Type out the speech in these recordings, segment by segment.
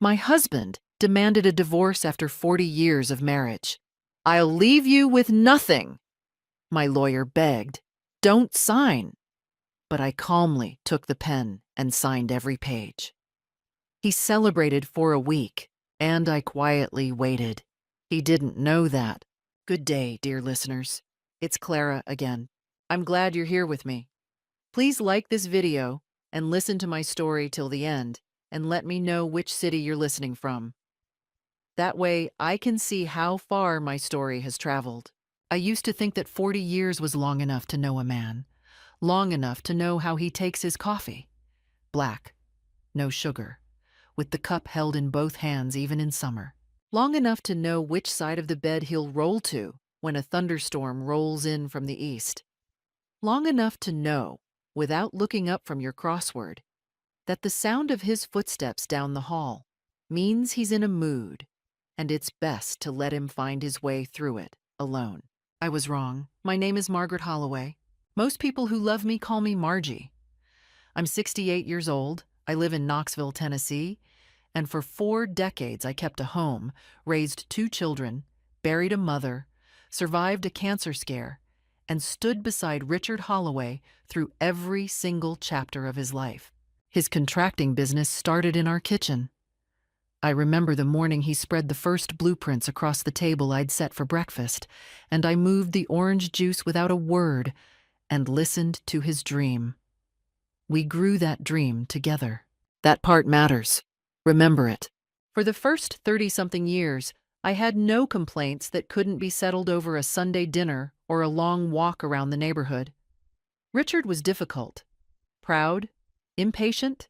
My husband demanded a divorce after 40 years of marriage. "I'll leave you with nothing," my lawyer begged. "Don't sign." But I calmly took the pen and signed every page. He celebrated for a week, and I quietly waited. He didn't know that. Good day, dear listeners. It's Clara again. I'm glad you're here with me. Please like this video and listen to my story till the end, and let me know which city you're listening from. That way, I can see how far my story has traveled. I used to think that 40 years was long enough to know a man, long enough to know how he takes his coffee. Black, no sugar, with the cup held in both hands even in summer. Long enough to know which side of the bed he'll roll to when a thunderstorm rolls in from the east. Long enough to know, without looking up from your crossword, that the sound of his footsteps down the hall means he's in a mood, and it's best to let him find his way through it alone. I was wrong. My name is Margaret Holloway. Most people who love me call me Margie. I'm 68 years old. I live in Knoxville, Tennessee, and for 4 decades I kept a home, raised 2 children, buried a mother, survived a cancer scare, and stood beside Richard Holloway through every single chapter of his life. His contracting business started in our kitchen. I remember the morning he spread the first blueprints across the table I'd set for breakfast, and I moved the orange juice without a word and listened to his dream. We grew that dream together. That part matters. Remember it. For the first 30-something years, I had no complaints that couldn't be settled over a Sunday dinner or a long walk around the neighborhood. Richard was difficult, proud, impatient,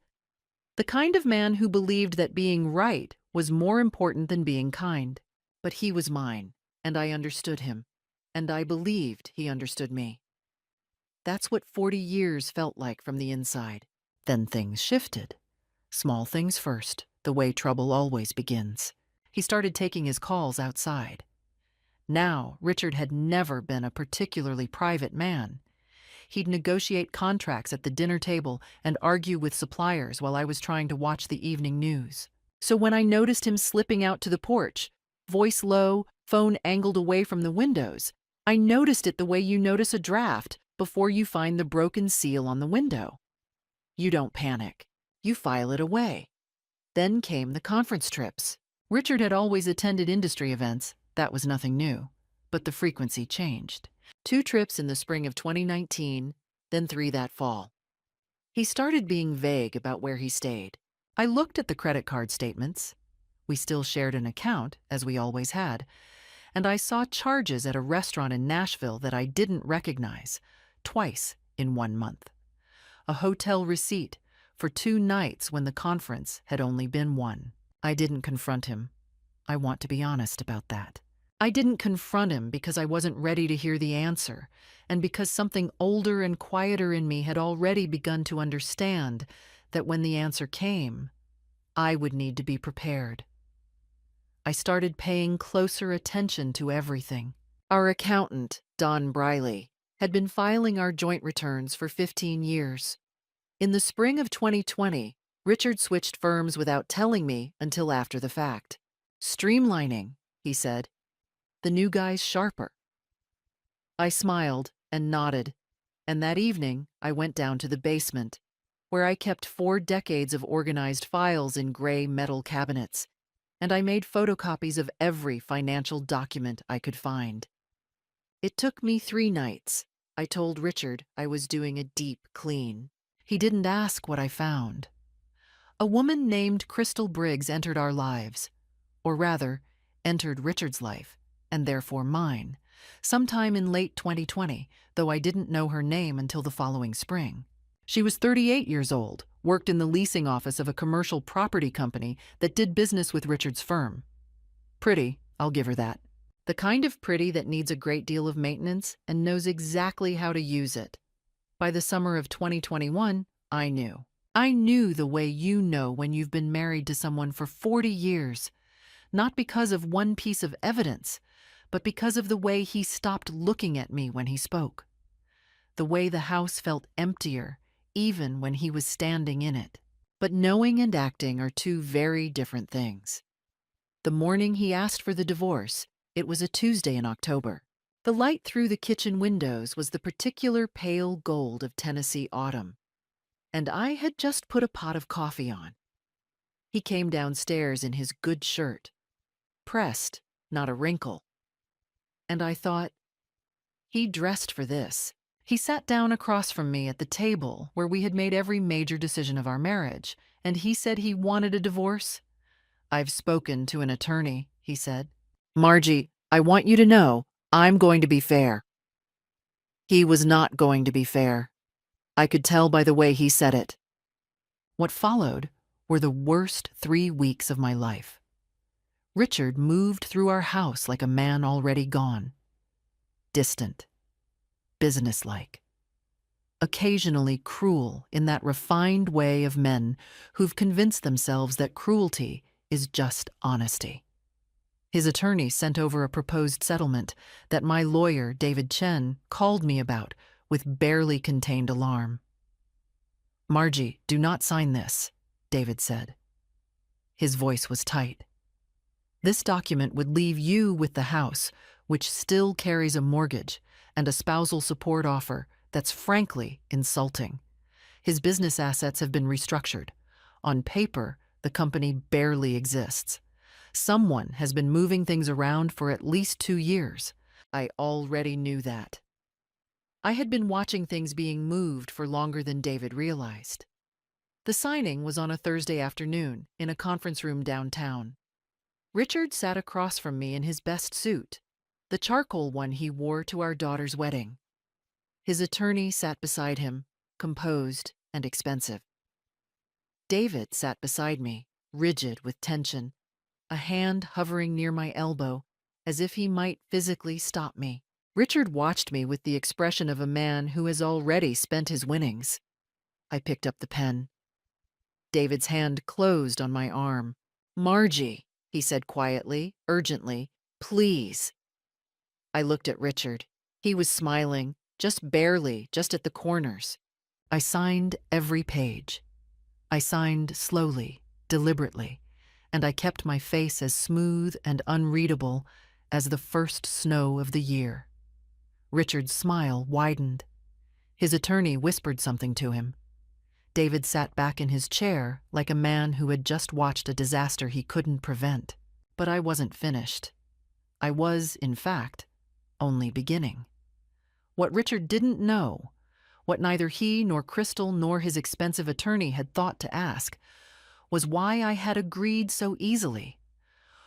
the kind of man who believed that being right was more important than being kind. But he was mine, and I understood him, and I believed he understood me. That's what 40 years felt like from the inside. Then things shifted. Small things first, the way trouble always begins. He started taking his calls outside. Now, Richard had never been a particularly private man. He'd negotiate contracts at the dinner table and argue with suppliers while I was trying to watch the evening news. So when I noticed him slipping out to the porch, voice low, phone angled away from the windows, I noticed it the way you notice a draft before you find the broken seal on the window. You don't panic. You file it away. Then came the conference trips. Richard had always attended industry events. That was nothing new. But the frequency changed. 2 trips in the spring of 2019, then 3 that fall. He started being vague about where he stayed. I looked at the credit card statements. We still shared an account, as we always had, and I saw charges at a restaurant in Nashville that I didn't recognize, twice in 1 month. A hotel receipt for 2 nights when the conference had only been 1. I didn't confront him. I want to be honest about that. I didn't confront him because I wasn't ready to hear the answer, and because something older and quieter in me had already begun to understand that when the answer came, I would need to be prepared. I started paying closer attention to everything. Our accountant, Don Briley, had been filing our joint returns for 15 years. In the spring of 2020, Richard switched firms without telling me until after the fact. "Streamlining," he said. "The new guy's sharper." I smiled and nodded, and that evening I went down to the basement, where I kept 4 decades of organized files in gray metal cabinets, and I made photocopies of every financial document I could find. It took me 3 nights. I told Richard I was doing a deep clean. He didn't ask what I found. A woman named Crystal Briggs entered our lives, or rather, entered Richard's life, and therefore mine, sometime in late 2020, though I didn't know her name until the following spring. She was 38 years old, worked in the leasing office of a commercial property company that did business with Richard's firm. Pretty, I'll give her that. The kind of pretty that needs a great deal of maintenance and knows exactly how to use it. By the summer of 2021, I knew. I knew the way you know when you've been married to someone for 40 years, not because of one piece of evidence, but because of the way he stopped looking at me when he spoke. The way the house felt emptier, even when he was standing in it. But knowing and acting are two very different things. The morning he asked for the divorce, it was a Tuesday in October. The light through the kitchen windows was the particular pale gold of Tennessee autumn, and I had just put a pot of coffee on. He came downstairs in his good shirt, pressed, not a wrinkle. And I thought, he dressed for this. He sat down across from me at the table where we had made every major decision of our marriage, and he said he wanted a divorce. "I've spoken to an attorney," he said. "Margie, I want you to know I'm going to be fair." He was not going to be fair. I could tell by the way he said it. What followed were the worst 3 weeks of my life. Richard moved through our house like a man already gone. Distant, businesslike, occasionally cruel in that refined way of men who've convinced themselves that cruelty is just honesty. His attorney sent over a proposed settlement that my lawyer, David Chen, called me about with barely contained alarm. "Margie, do not sign this," David said. His voice was tight. "This document would leave you with the house, which still carries a mortgage and a spousal support offer that's frankly insulting. His business assets have been restructured. On paper, the company barely exists. Someone has been moving things around for at least 2 years. I already knew that. I had been watching things being moved for longer than David realized. The signing was on a Thursday afternoon in a conference room downtown. Richard sat across from me in his best suit, the charcoal one he wore to our daughter's wedding. His attorney sat beside him, composed and expensive. David sat beside me, rigid with tension, a hand hovering near my elbow, as if he might physically stop me. Richard watched me with the expression of a man who has already spent his winnings. I picked up the pen. David's hand closed on my arm. "Margie," he said quietly, urgently, "please." I looked at Richard. He was smiling, just barely, just at the corners. I signed every page. I signed slowly, deliberately, and I kept my face as smooth and unreadable as the first snow of the year. Richard's smile widened. His attorney whispered something to him. David sat back in his chair like a man who had just watched a disaster he couldn't prevent. But I wasn't finished. I was, in fact, only beginning. What Richard didn't know, what neither he nor Crystal nor his expensive attorney had thought to ask, was why I had agreed so easily.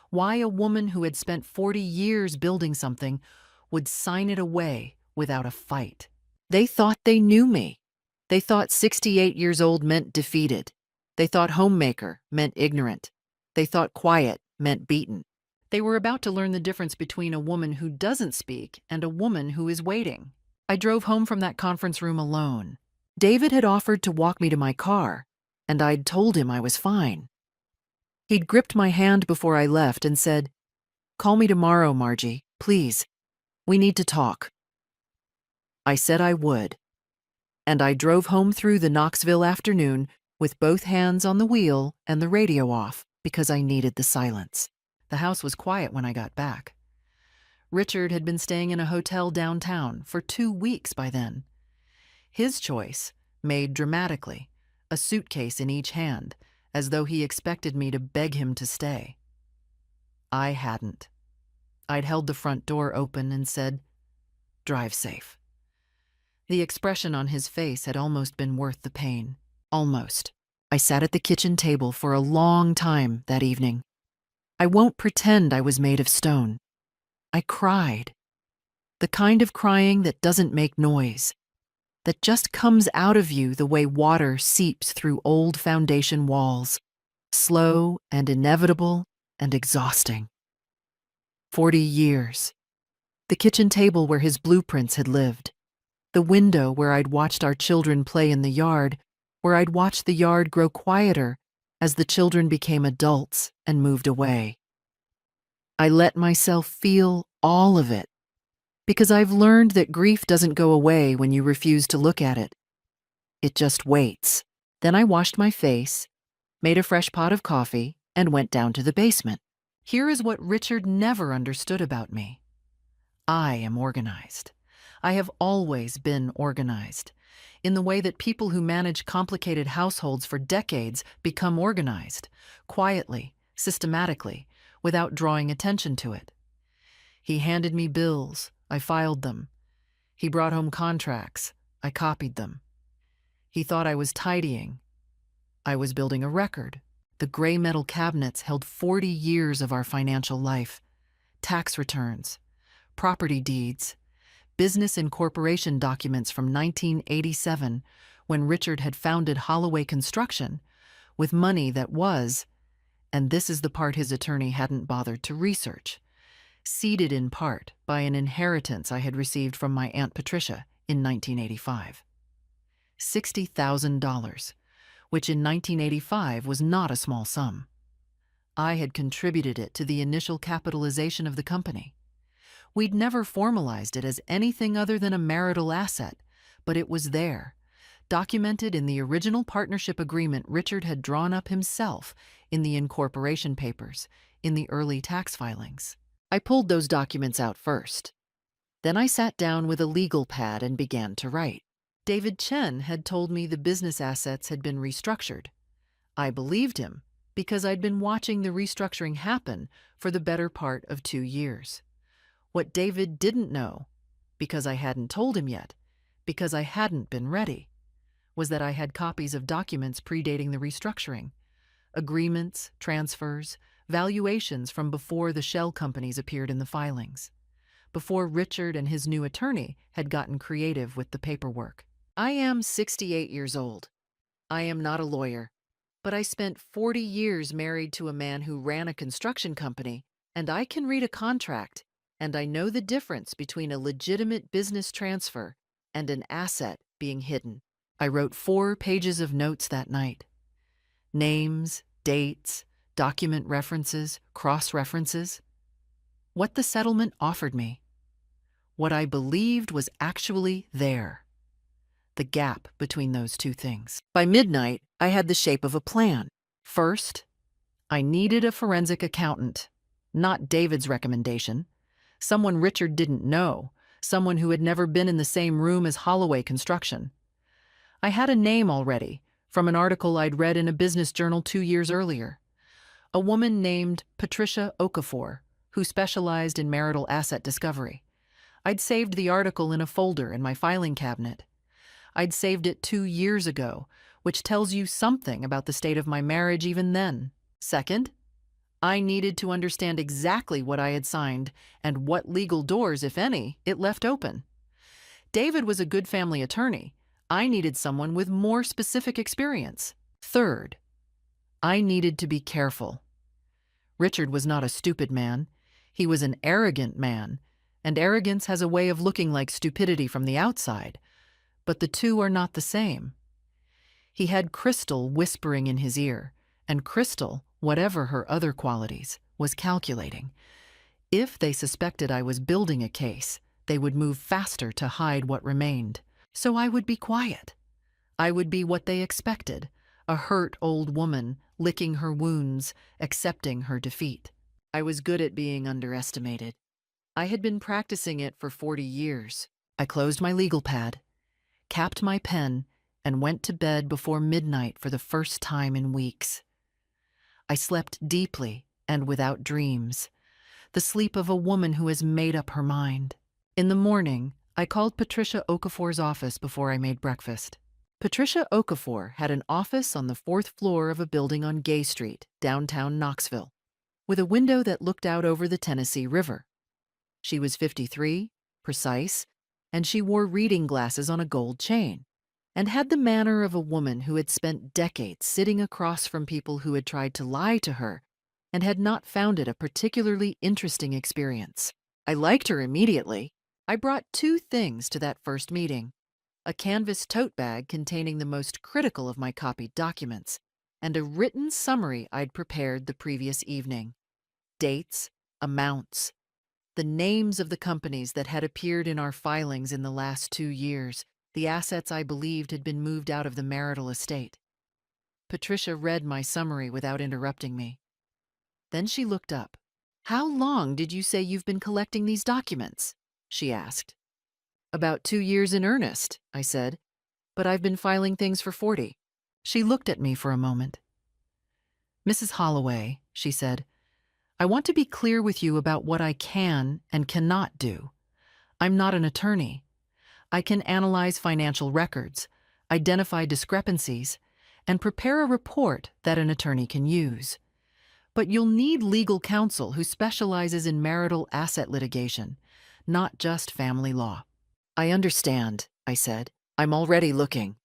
Why a woman who had spent 40 years building something would sign it away without a fight. They thought they knew me. They thought 68 years old meant defeated. They thought homemaker meant ignorant. They thought quiet meant beaten. They were about to learn the difference between a woman who doesn't speak and a woman who is waiting. I drove home from that conference room alone. David had offered to walk me to my car, and I'd told him I was fine. He'd gripped my hand before I left and said, "Call me tomorrow, Margie, please. We need to talk." I said I would, and I drove home through the Knoxville afternoon with both hands on the wheel and the radio off because I needed the silence. The house was quiet when I got back. Richard had been staying in a hotel downtown for 2 weeks by then. His choice, made dramatically, a suitcase in each hand, as though he expected me to beg him to stay. I hadn't. I'd held the front door open and said, "Drive safe." The expression on his face had almost been worth the pain. Almost. I sat at the kitchen table for a long time that evening. I won't pretend I was made of stone. I cried. The kind of crying that doesn't make noise, that just comes out of you the way water seeps through old foundation walls, slow and inevitable and exhausting. 40 years. The kitchen table where his blueprints had lived. The window where I'd watched our children play in the yard, where I'd watched the yard grow quieter as the children became adults and moved away. I let myself feel all of it, because I've learned that grief doesn't go away when you refuse to look at it. It just waits. Then I washed my face made a fresh pot of coffee, and went down to the basement. Here is what Richard never understood about me. I am organized. I have always been organized, in the way that people who manage complicated households for decades become organized, quietly, systematically, without drawing attention to it. He handed me bills, I filed them. He brought home contracts, I copied them. He thought I was tidying. I was building a record. The gray metal cabinets held 40 years of our financial life, tax returns, property deeds, business incorporation documents from 1987, when Richard had founded Holloway Construction, with money that was, and this is the part his attorney hadn't bothered to research, seeded in part by an inheritance I had received from my Aunt Patricia in 1985. $60,000, which in 1985 was not a small sum. I had contributed it to the initial capitalization of the company. We'd never formalized it as anything other than a marital asset, but it was there, documented in the original partnership agreement Richard had drawn up himself, in the incorporation papers, in the early tax filings. I pulled those documents out first. Then I sat down with a legal pad and began to write. David Chen had told me the business assets had been restructured. I believed him because I'd been watching the restructuring happen for the better part of 2 years. What David didn't know, because I hadn't told him yet, because I hadn't been ready, was that I had copies of documents predating the restructuring, agreements, transfers, valuations from before the shell companies appeared in the filings, before Richard and his new attorney had gotten creative with the paperwork. I am 68 years old. I am not a lawyer, but I spent 40 years married to a man who ran a construction company, and I can read a contract, and I know the difference between a legitimate business transfer and an asset being hidden. I wrote 4 pages of notes that night. Names, dates, document references, cross-references. What the settlement offered me. What I believed was actually there. The gap between those two things. By midnight, I had the shape of a plan. First, I needed a forensic accountant, not David's recommendation, someone Richard didn't know, someone who had never been in the same room as Holloway Construction. I had a name already, from an article I'd read in a business journal 2 years earlier. A woman named Patricia Okafor, who specialized in marital asset discovery. I'd saved the article in a folder in my filing cabinet. I'd saved it 2 years ago, which tells you something about the state of my marriage even then. Second, I needed to understand exactly what I had signed and what legal doors, if any, it left open. David was a good family attorney. I needed someone with more specific experience. Third, I needed to be careful. Richard was not a stupid man. He was an arrogant man, and arrogance has a way of looking like stupidity from the outside, but the two are not the same. He had Crystal whispering in his ear, and Crystal, whatever her other qualities, was calculating. If they suspected I was building a case, they would move faster to hide what remained. So I would be quiet. I would be what they expected, a hurt old woman, licking her wounds, accepting her defeat. I was good at being underestimated. I had been practicing it for 40 years. I closed my legal pad, capped my pen, and went to bed before midnight for the first time in weeks. I slept deeply and without dreams, the sleep of a woman who has made up her mind. In the morning, I called Patricia Okafor's office before I made breakfast. Patricia Okafor had an office on the 4th floor of a building on Gay Street, downtown Knoxville, with a window that looked out over the Tennessee River. She was 53, precise, and she wore reading glasses on a gold chain, and had the manner of a woman who had spent decades sitting across from people who had tried to lie to her and had not found it a particularly interesting experience. I liked her immediately. I brought 2 things to that first meeting: a canvas tote bag containing the most critical of my copied documents, and a written summary I'd prepared the previous evening. Dates, amounts, the names of the companies that had appeared in our filings in the last 2 years, the assets I believed had been moved out of the marital estate. Patricia read my summary without interrupting me. Then she looked up. "How long did you say you've been collecting these documents?" she asked. "About 2 years in earnest," I said, "but I've been filing things for 40. She looked at me for a moment. "Mrs. Holloway," she said, "I want to be clear with you about what I can and cannot do. I'm not an attorney. I can analyze financial records, identify discrepancies, and prepare a report that an attorney can use. But you'll need legal counsel who specializes in marital asset litigation, not just family law." "I understand," I said. "I'm already looking."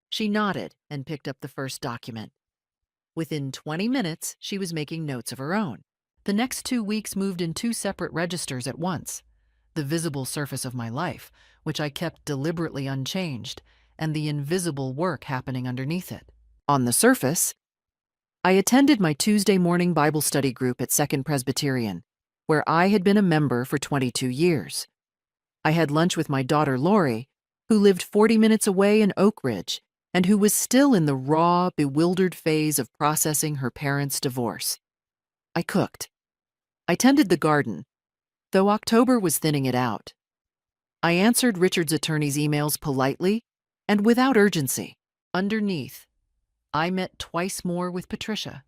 She nodded and picked up the first document. Within 20 minutes, she was making notes of her own. The next 2 weeks moved in 2 separate registers at once: the visible surface of my life, which I kept deliberately unchanged, and the invisible work happening underneath it. On the surface, I attended my Tuesday morning Bible study group at Second Presbyterian, where I had been a member for 22 years. I had lunch with my daughter Lori, who lived 40 minutes away in Oak Ridge and who was still in the raw, bewildered phase of processing her parents' divorce. I cooked. I tended the garden, though October was thinning it out. I answered Richard's attorney's emails politely and without urgency. Underneath, I met twice more with Patricia.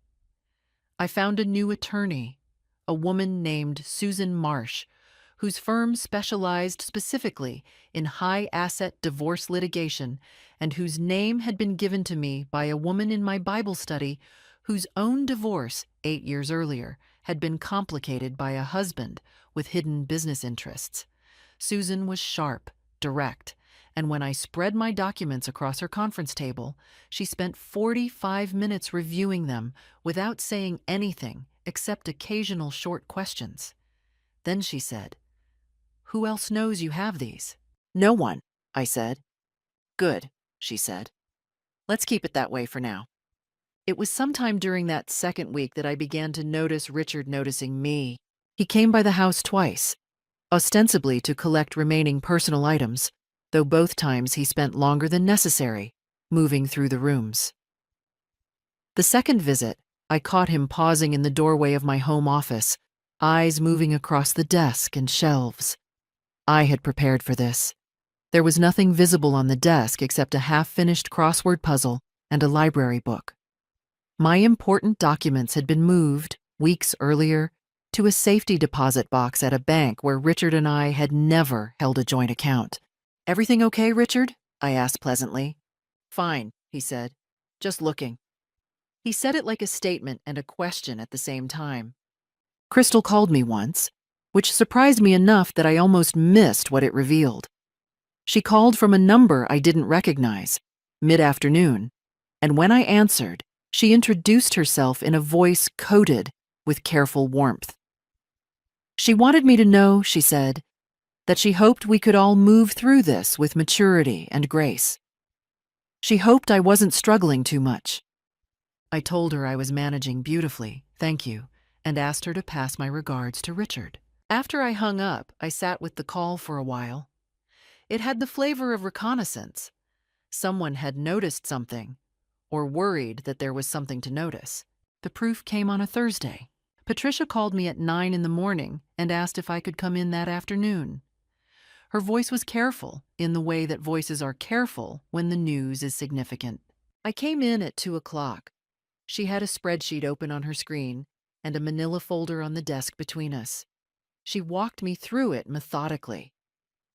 I found a new attorney, a woman named Susan Marsh, whose firm specialized specifically in high-asset divorce litigation and whose name had been given to me by a woman in my Bible study whose own divorce 8 years earlier had been complicated by a husband with hidden business interests. Susan was sharp, direct, and when I spread my documents across her conference table, she spent 45 minutes reviewing them without saying anything except occasional short questions. Then she said, "Who else knows you have these?" "No one," I said. "Good," she said. "Let's keep it that way for now." It was sometime during that second week that I began to notice Richard noticing me. He came by the house twice, ostensibly to collect remaining personal items, though both times he spent longer than necessary, moving through the rooms. The second visit, I caught him pausing in the doorway of my home office, eyes moving across the desk and shelves. I had prepared for this. There was nothing visible on the desk except a half-finished crossword puzzle and a library book. My important documents had been moved, weeks earlier, to a safety deposit box at a bank where Richard and I had never held a joint account. "Everything okay, Richard?" I asked pleasantly. "Fine," he said. "Just looking." He said it like a statement and a question at the same time. Crystal called me once, which surprised me enough that I almost missed what it revealed. She called from a number I didn't recognize, mid-afternoon, and when I answered, she introduced herself in a voice coated with careful warmth. She wanted me to know, she said, that she hoped we could all move through this with maturity and grace. She hoped I wasn't struggling too much. I told her I was managing beautifully, thank you, and asked her to pass my regards to Richard. After I hung up, I sat with the call for a while. It had the flavor of reconnaissance. Someone had noticed something, or worried that there was something to notice. The proof came on a Thursday. Patricia called me at 9 in the morning and asked if I could come in that afternoon. Her voice was careful, in the way that voices are careful when the news is significant. I came in at 2 o'clock. She had a spreadsheet open on her screen and a manila folder on the desk between us. She walked me through it methodically.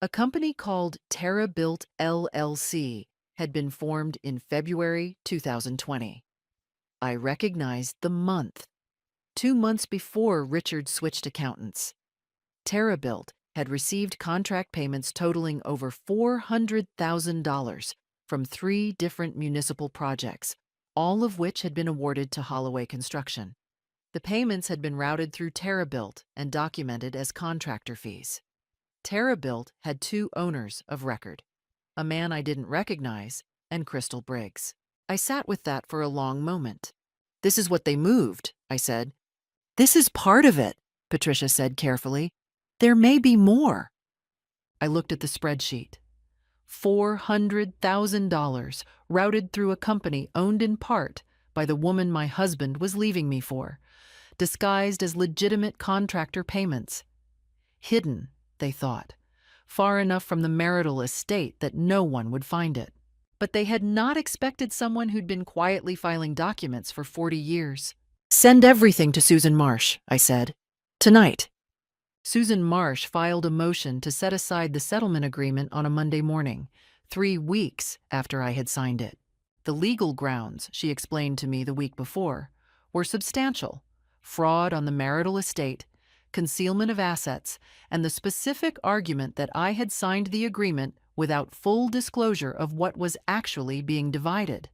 A company called TerraBuilt LLC had been formed in February 2020. I recognized the month. 2 months before Richard switched accountants. TerraBuilt had received contract payments totaling over $400,000 from 3 different municipal projects, all of which had been awarded to Holloway Construction. The payments had been routed through TerraBuilt and documented as contractor fees. TerraBuilt had 2 owners of record, a man I didn't recognize and Crystal Briggs. I sat with that for a long moment. "This is what they moved," I said. "This is part of it," Patricia said carefully. "There may be more." I looked at the spreadsheet. $400,000 routed through a company owned in part by the woman my husband was leaving me for, disguised as legitimate contractor payments. Hidden, they thought, far enough from the marital estate that no one would find it. But they had not expected someone who'd been quietly filing documents for 40 years. "Send everything to Susan Marsh," I said. "Tonight." Susan Marsh filed a motion to set aside the settlement agreement on a Monday morning, 3 weeks after I had signed it. The legal grounds, she explained to me the week before, were substantial: fraud on the marital estate, concealment of assets, and the specific argument that I had signed the agreement without full disclosure of what was actually being divided.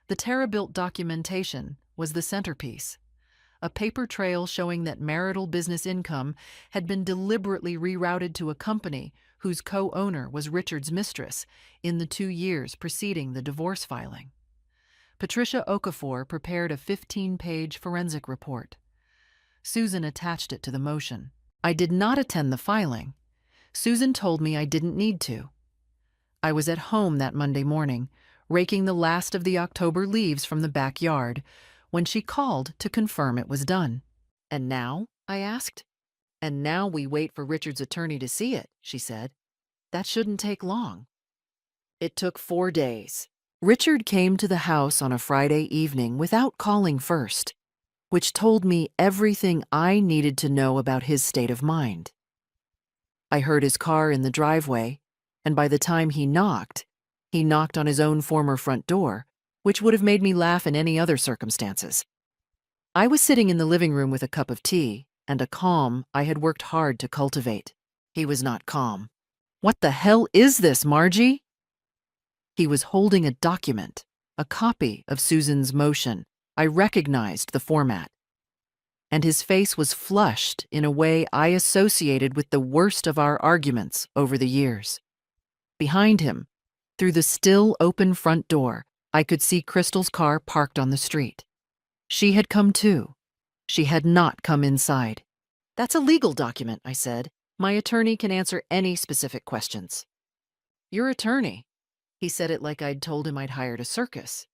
The Terrabuilt documentation was the centerpiece, a paper trail showing that marital business income had been deliberately rerouted to a company whose co-owner was Richard's mistress in the 2 years preceding the divorce filing. Patricia Okafor prepared a 15-page forensic report. Susan attached it to the motion. I did not attend the filing. Susan told me I didn't need to. I was at home that Monday morning, raking the last of the October leaves from the backyard, when she called to confirm it was done. "And now?" I asked. "And now we wait for Richard's attorney to see it," she said. "That shouldn't take long." It took 4 days. Richard came to the house on a Friday evening without calling first, which told me everything I needed to know about his state of mind. I heard his car in the driveway, and by the time he knocked on his own former front door, which would have made me laugh in any other circumstances. I was sitting in the living room with a cup of tea and a calm I had worked hard to cultivate. He was not calm. "What the hell is this, Margie?" He was holding a document, a copy of Susan's motion. I recognized the format. And his face was flushed in a way I associated with the worst of our arguments over the years. Behind him, through the still open front door, I could see Crystal's car parked on the street. She had come too. She had not come inside. "That's a legal document," I said. "My attorney can answer any specific questions." "Your attorney?" He said it like I'd told him I'd hired a circus.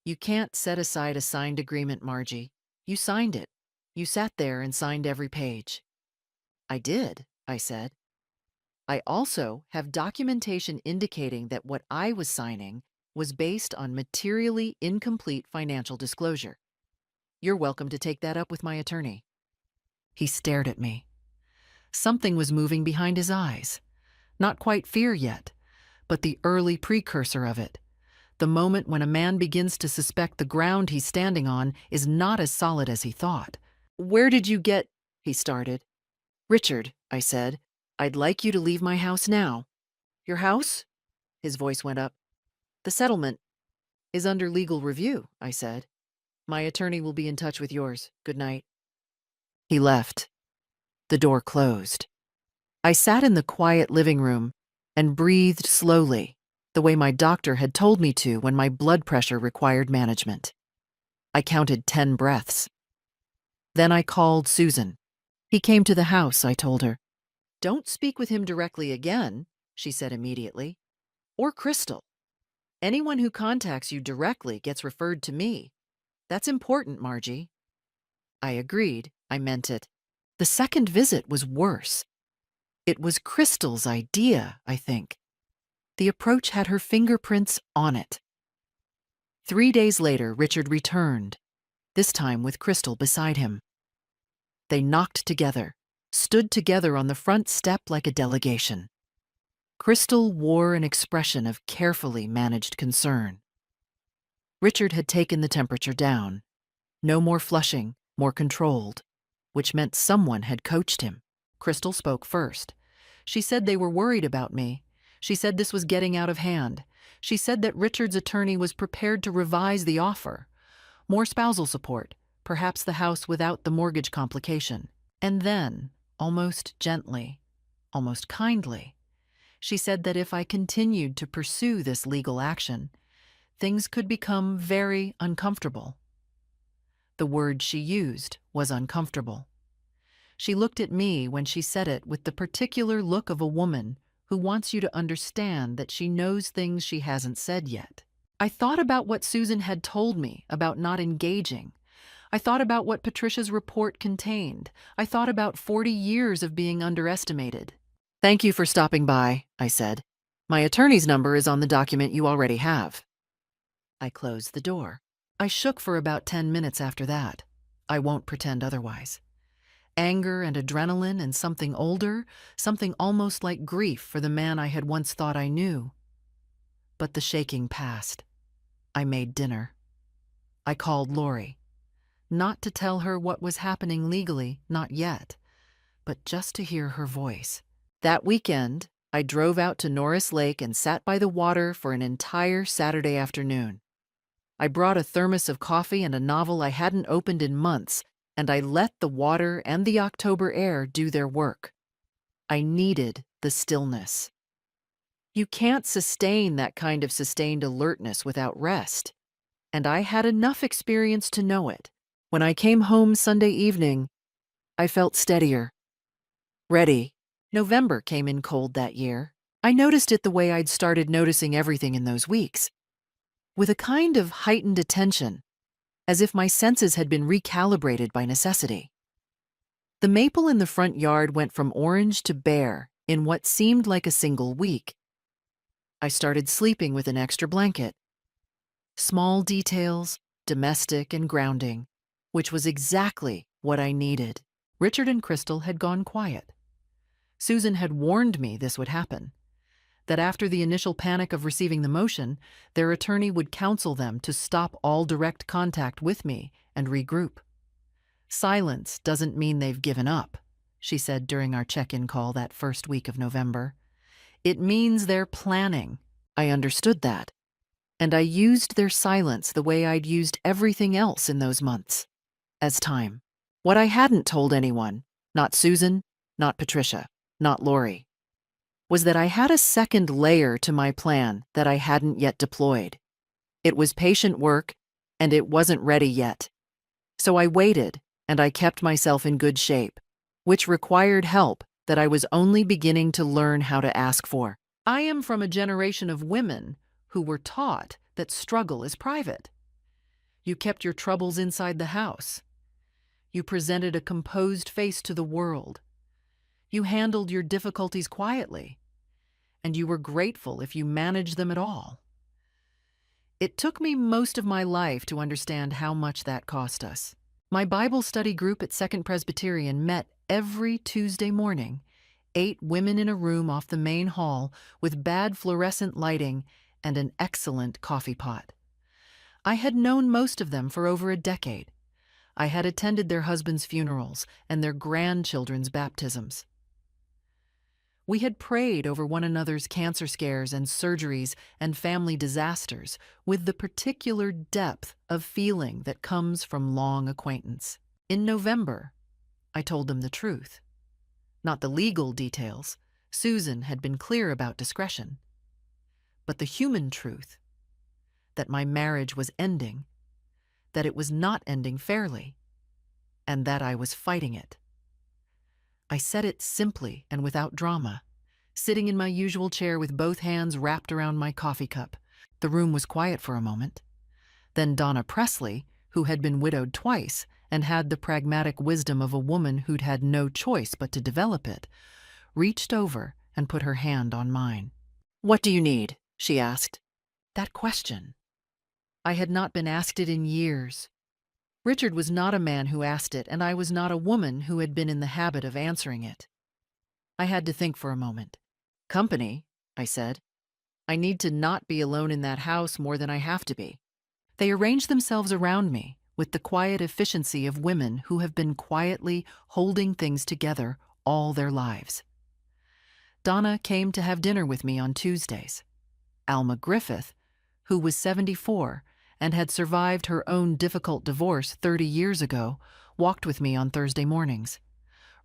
"You can't set aside a signed agreement, Margie. You signed it. You sat there and signed every page." "I did," I said. "I also have documentation indicating that what I was signing was based on materially incomplete financial disclosure. You're welcome to take that up with my attorney." He stared at me. Something was moving behind his eyes. Not quite fear yet, but the early precursor of it. The moment when a man begins to suspect the ground he's standing on is not as solid as he thought. "Where did you get—" he started. "Richard," I said, "I'd like you to leave my house now." "Your house?" His voice went up. "The settlement is under legal review," I said. "My attorney will be in touch with yours. Good night." He left. The door closed. I sat in the quiet living room and breathed slowly, the way my doctor had told me to when my blood pressure required management. I counted 10 breaths. Then I called Susan. "He came to the house," I told her. "Don't speak with him directly again," she said immediately. "Or Crystal. Anyone who contacts you directly gets referred to me. That's important, Margie." I agreed. I meant it. The second visit was worse. It was Crystal's idea, I think. The approach had her fingerprints on it. 3 days later, Richard returned, this time with Crystal beside him. They knocked together, stood together on the front step like a delegation. Crystal wore an expression of carefully managed concern. Richard had taken the temperature down. No more flushing, more controlled, which meant someone had coached him. Crystal spoke first. She said they were worried about me. She said this was getting out of hand. She said that Richard's attorney was prepared to revise the offer. More spousal support, perhaps the house without the mortgage complication. And then, almost gently, almost kindly, she said that if I continued to pursue this legal action, things could become very uncomfortable. The word she used was uncomfortable. She looked at me when she said it with the particular look of a woman who wants you to understand that she knows things she hasn't said yet. I thought about what Susan had told me about not engaging. I thought about what Patricia's report contained. I thought about 40 years of being underestimated. "Thank you for stopping by," I said. "My attorney's number is on the document you already have." I closed the door. I shook for about 10 minutes after that. I won't pretend otherwise. Anger and adrenaline and something older, something almost like grief for the man I had once thought I knew. But the shaking passed. I made dinner. I called Lori. Not to tell her what was happening legally, not yet, but just to hear her voice. That weekend, I drove out to Norris Lake and sat by the water for an entire Saturday afternoon. I brought a thermos of coffee and a novel I hadn't opened in months, and I let the water and the October air do their work. I needed the stillness. You can't sustain that kind of sustained alertness without rest, and I had enough experience to know it. When I came home Sunday evening, I felt steadier, ready. November came in cold that year. I noticed it the way I'd started noticing everything in those weeks, with a kind of heightened attention, as if my senses had been recalibrated by necessity. The maple in the front yard went from orange to bare in what seemed like a single week. I started sleeping with an extra blanket. Small details, domestic and grounding, which was exactly what I needed. Richard and Crystal had gone quiet. Susan had warned me this would happen, that after the initial panic of receiving the motion, their attorney would counsel them to stop all direct contact with me and regroup. "Silence doesn't mean they've given up," she said during our check-in call that first week of November. "It means they're planning." I understood that, and I used their silence the way I'd used everything else in those months, as time. What I hadn't told anyone, not Susan, not Patricia, not Lori, was that I had a second layer to my plan that I hadn't yet deployed. It was patient work, and it wasn't ready yet. So I waited, and I kept myself in good shape, which required help that I was only beginning to learn how to ask for. I am from a generation of women who were taught that struggle is private. You kept your troubles inside the house. You presented a composed face to the world. You handled your difficulties quietly, and you were grateful if you managed them at all. It took me most of my life to understand how much that cost us. My Bible study group at Second Presbyterian met every Tuesday morning, 8 women in a room off the main hall with bad fluorescent lighting and an excellent coffee pot. I had known most of them for over a decade. I had attended their husbands' funerals and their grandchildren's baptisms. We had prayed over one another's cancer scares and surgeries and family disasters with the particular depth of feeling that comes from long acquaintance. In November, I told them the truth. Not the legal details. Susan had been clear about discretion. But the human truth, that my marriage was ending, that it was not ending fairly, and that I was fighting it. I said it simply and without drama, sitting in my usual chair with both hands wrapped around my coffee cup. The room was quiet for a moment. Then Donna Presley, who had been widowed twice and had the pragmatic wisdom of a woman who'd had no choice but to develop it, reached over and put her hand on mine. "What do you need?" she asked. That question. I had not been asked it in years. Richard was not a man who asked it, and I was not a woman who had been in the habit of answering it. I had to think for a moment. "Company," I said. "I need to not be alone in that house more than I have to be." They arranged themselves around me with the quiet efficiency of women who have been quietly holding things together all their lives. Donna came to have dinner with me on Tuesdays. Alma Griffith, who was 74 and had survived her own difficult divorce 30 years ago, walked with me on Thursday mornings.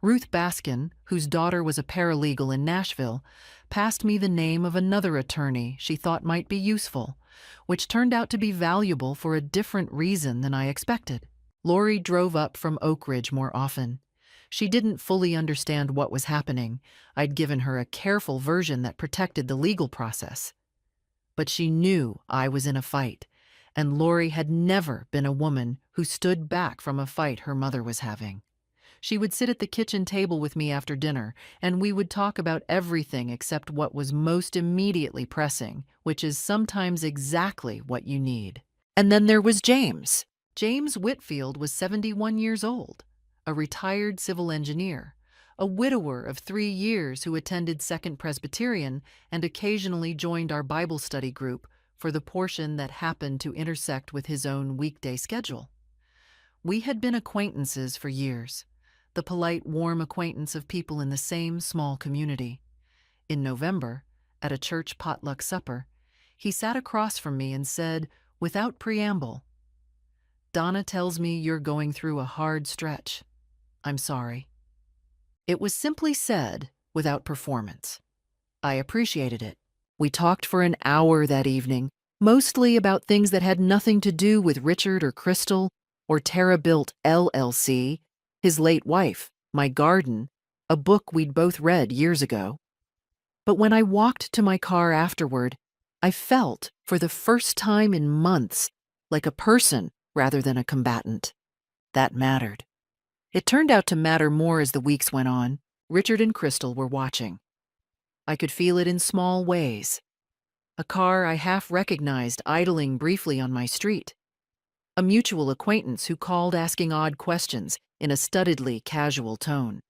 Ruth Baskin, whose daughter was a paralegal in Nashville, passed me the name of another attorney she thought might be useful, which turned out to be valuable for a different reason than I expected. Lori drove up from Oak Ridge more often. She didn't fully understand what was happening. I'd given her a careful version that protected the legal process. But she knew I was in a fight, and Lori had never been a woman who stood back from a fight her mother was having. She would sit at the kitchen table with me after dinner, and we would talk about everything except what was most immediately pressing, which is sometimes exactly what you need. And then there was James. James Whitfield was 71 years old, a retired civil engineer, a widower of 3 years who attended Second Presbyterian and occasionally joined our Bible study group for the portion that happened to intersect with his own weekday schedule. We had been acquaintances for years, the polite, warm acquaintance of people in the same small community. In November, at a church potluck supper, he sat across from me and said, without preamble, "Donna tells me you're going through a hard stretch. I'm sorry." It was simply said, without performance. I appreciated it. We talked for an hour that evening, mostly about things that had nothing to do with Richard or Crystal or Terra Built LLC, his late wife, my garden, a book we'd both read years ago. But when I walked to my car afterward, I felt, for the first time in months, like a person rather than a combatant. That mattered. It turned out to matter more as the weeks went on. Richard and Crystal were watching. I could feel it in small ways. A car I half recognized idling briefly on my street. A mutual acquaintance who called asking odd questions in a studiedly casual tone.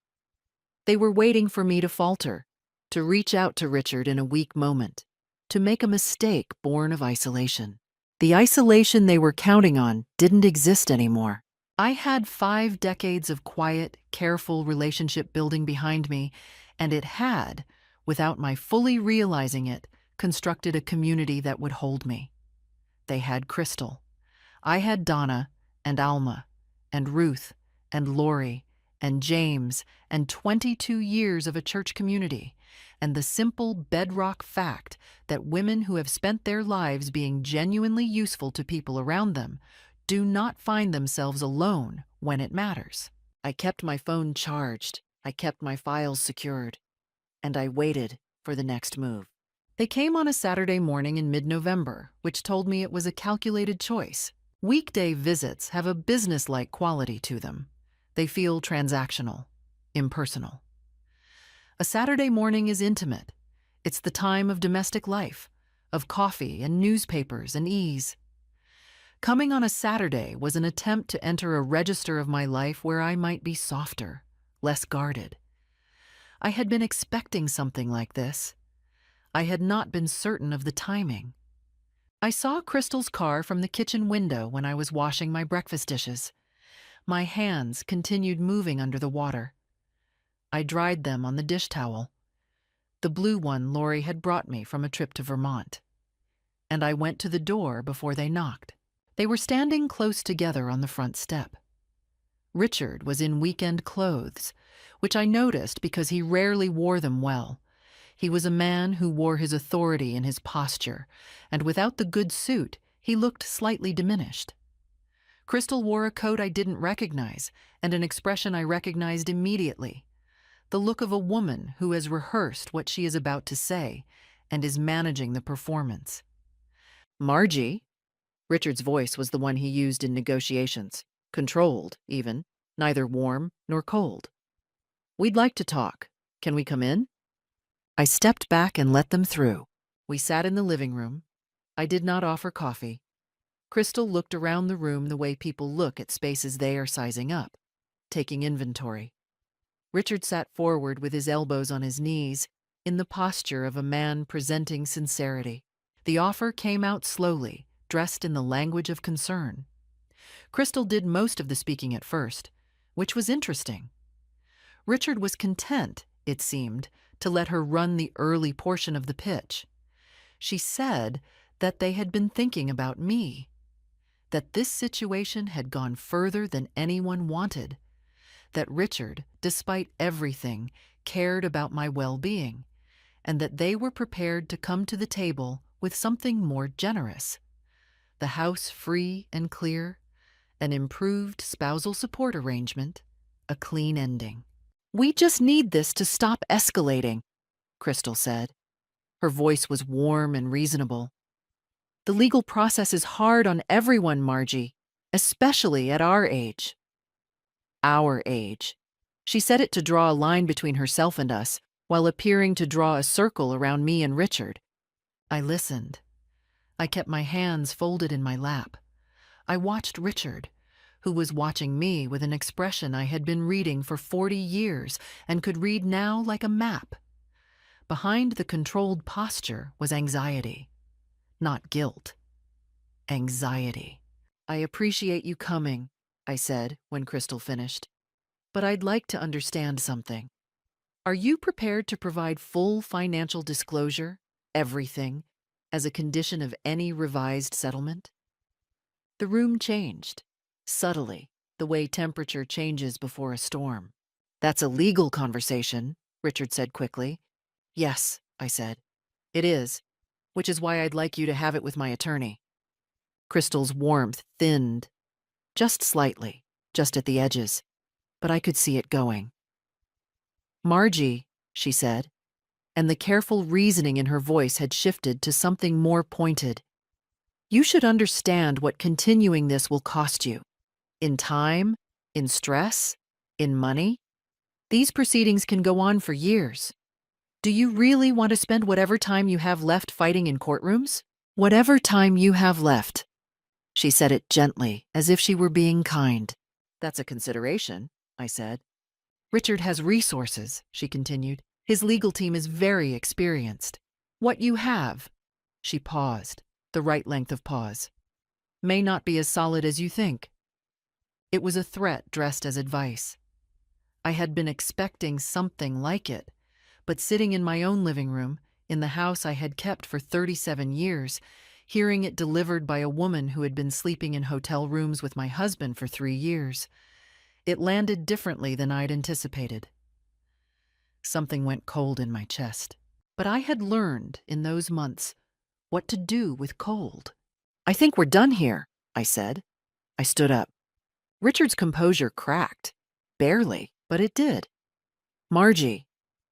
They were waiting for me to falter, to reach out to Richard in a weak moment, to make a mistake born of isolation. The isolation they were counting on didn't exist anymore. I had 5 decades of quiet, careful relationship building behind me, and it had, without my fully realizing it, constructed a community that would hold me. They had Crystal. I had Donna and Alma and Ruth and Lori and James and 22 years of a church community, and the simple bedrock fact that women who have spent their lives being genuinely useful to people around them do not find themselves alone when it matters. I kept my phone charged, I kept my files secured, and I waited for the next move. They came on a Saturday morning in mid-November, which told me it was a calculated choice. Weekday visits have a business-like quality to them. They feel transactional, impersonal. A Saturday morning is intimate. It's the time of domestic life, of coffee and newspapers and ease. Coming on a Saturday was an attempt to enter a register of my life where I might be softer, less guarded. I had been expecting something like this. I had not been certain of the timing. I saw Crystal's car from the kitchen window when I was washing my breakfast dishes. My hands continued moving under the water. I dried them on the dish towel, the blue one Lori had brought me from a trip to Vermont. And I went to the door before they knocked. They were standing close together on the front step. Richard was in weekend clothes, which I noticed because he rarely wore them well. He was a man who wore his authority in his posture, and without the good suit, he looked slightly diminished. Crystal wore a coat I didn't recognize, and an expression I recognized immediately. The look of a woman who has rehearsed what she is about to say and is managing the performance. "Margie," Richard's voice was the one he used in negotiations, controlled, even, neither warm nor cold. "We'd like to talk. Can we come in?" I stepped back and let them through. We sat in the living room. I did not offer coffee. Crystal looked around the room the way people look at spaces they are sizing up, taking inventory. Richard sat forward with his elbows on his knees, in the posture of a man presenting sincerity. The offer came out slowly, dressed in the language of concern. Crystal did most of the speaking at first, which was interesting. Richard was content, it seemed, to let her run the early portion of the pitch. She said that they had been thinking about me, that this situation had gone further than anyone wanted, that Richard, despite everything, cared about my well-being, and that they were prepared to come to the table with something more generous. The house free and clear, an improved spousal support arrangement, a clean ending. "We just need this to stop escalating," Crystal said. Her voice was warm and reasonable. The legal process is hard on everyone, Margie, especially at our age. Our age. She said it to draw a line between herself and us, while appearing to draw a circle around me and Richard. I listened. I kept my hands folded in my lap. I watched Richard, who was watching me with an expression I had been reading for 40 years and could read now like a map. Behind the controlled posture was anxiety, not guilt. Anxiety. I appreciate you coming, I said when Crystal finished. But I'd like to understand something. Are you prepared to provide full financial disclosure, everything, as a condition of any revised settlement? The room changed, subtly, the way temperature changes before a storm. That's a legal conversation, Richard said quickly. Yes, I said. It is, which is why I'd like you to have it with my attorney. Crystal's warmth thinned, just slightly, just at the edges, but I could see it going. Margie, she said, and the careful reasoning in her voice had shifted to something more pointed. You should understand what continuing this will cost you. In time, in stress, in money. These proceedings can go on for years. Do you really want to spend whatever time you have left fighting in courtrooms? Whatever time you have left. She said it gently, as if she were being kind. That's a consideration, I said. Richard has resources, she continued. His legal team is very experienced. What you have, she paused, the right length of pause, may not be as solid as you think. It was a threat dressed as advice. I had been expecting something like it, but sitting in my own living room, in the house I had kept for 37 years, hearing it delivered by a woman who had been sleeping in hotel rooms with my husband for 3 years, it landed differently than I'd anticipated. Something went cold in my chest. But I had learned in those months what to do with cold. I think we're done here, I said. I stood up. Richard's composure cracked. Barely, but it did. Margie,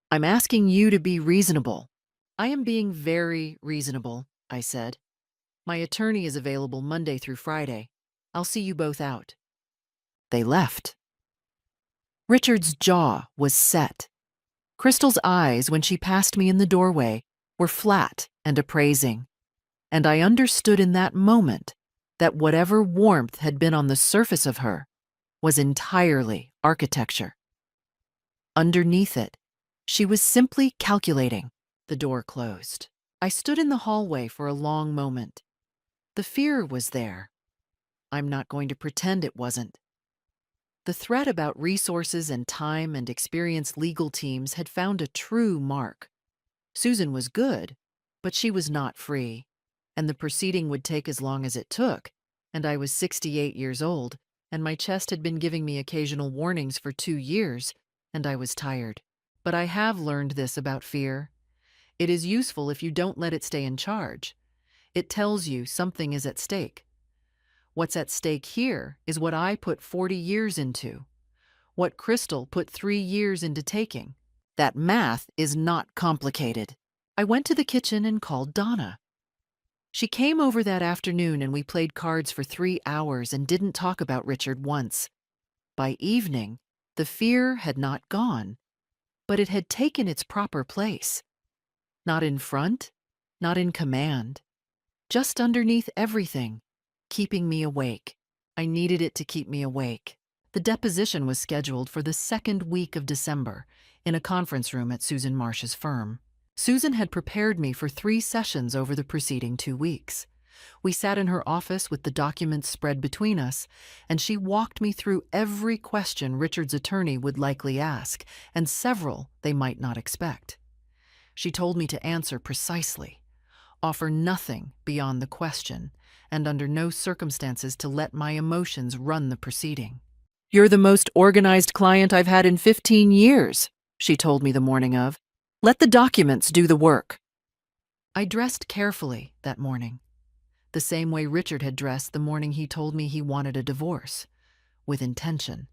I'm asking you to be reasonable. I am being very reasonable, I said. My attorney is available Monday through Friday. I'll see you both out. They left. Richard's jaw was set. Crystal's eyes, when she passed me in the doorway, were flat and appraising, and I understood in that moment that whatever warmth had been on the surface of her was entirely architecture. Underneath it, she was simply calculating. The door closed. I stood in the hallway for a long moment. The fear was there. I'm not going to pretend it wasn't. The threat about resources and time and experienced legal teams had found a true mark. Susan was good, but she was not free, and the proceeding would take as long as it took, and I was 68 years old, and my chest had been giving me occasional warnings for 2 years, and I was tired. But I have learned this about fear. It is useful if you don't let it stay in charge. It tells you something is at stake. What's at stake here is what I put 40 years into, what Crystal put 3 years into taking. That math is not complicated. I went to the kitchen and called Donna. She came over that afternoon and we played cards for 3 hours and didn't talk about Richard once. By evening, the fear had not gone, but it had taken its proper place. Not in front, not in command, just underneath everything. Keeping me awake. I needed it to keep me awake. The deposition was scheduled for the 2nd week of December in a conference room at Susan Marsh's firm. Susan had prepared me for 3 sessions over the preceding 2 weeks. We sat in her office with the documents spread between us, and she walked me through every question Richard's attorney would likely ask, and several they might not expect. She told me to answer precisely, offer nothing beyond the question, and under no circumstances to let my emotions run the proceeding. You're the most organized client I've had in 15 years, she told me the morning of. Let the documents do the work. I dressed carefully that morning, the same way Richard had dressed the morning he told me he wanted a divorce, with intention.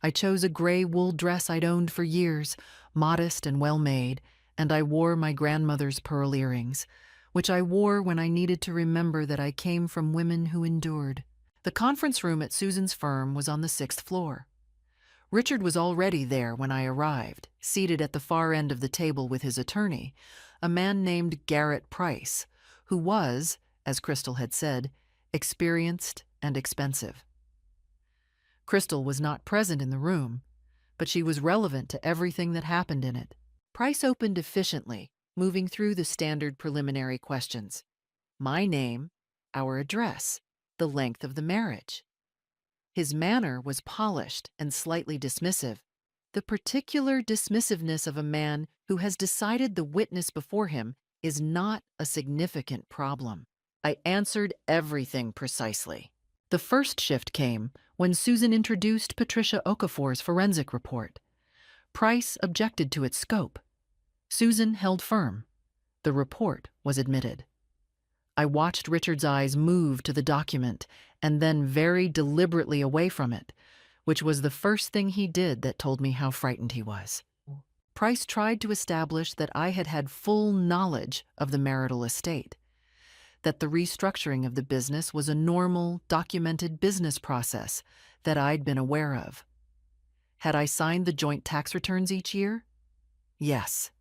I chose a gray wool dress I'd owned for years, modest and well-made, and I wore my grandmother's pearl earrings, which I wore when I needed to remember that I came from women who endured. The conference room at Susan's firm was on the 6th floor. Richard was already there when I arrived, seated at the far end of the table with his attorney, a man named Garrett Price, who was, as Crystal had said, experienced and expensive. Crystal was not present in the room, but she was relevant to everything that happened in it. Price opened efficiently, moving through the standard preliminary questions. My name, our address, the length of the marriage. His manner was polished and slightly dismissive, the particular dismissiveness of a man who has decided the witness before him is not a significant problem. I answered everything precisely. The first shift came when Susan introduced Patricia Okafor's forensic report. Price objected to its scope. Susan held firm. The report was admitted. I watched Richard's eyes move to the document and then very deliberately away from it, which was the first thing he did that told me how frightened he was. Price tried to establish that I had had full knowledge of the marital estate, that the restructuring of the business was a normal, documented business process that I'd been aware of. Had I signed the joint tax returns each year? Yes.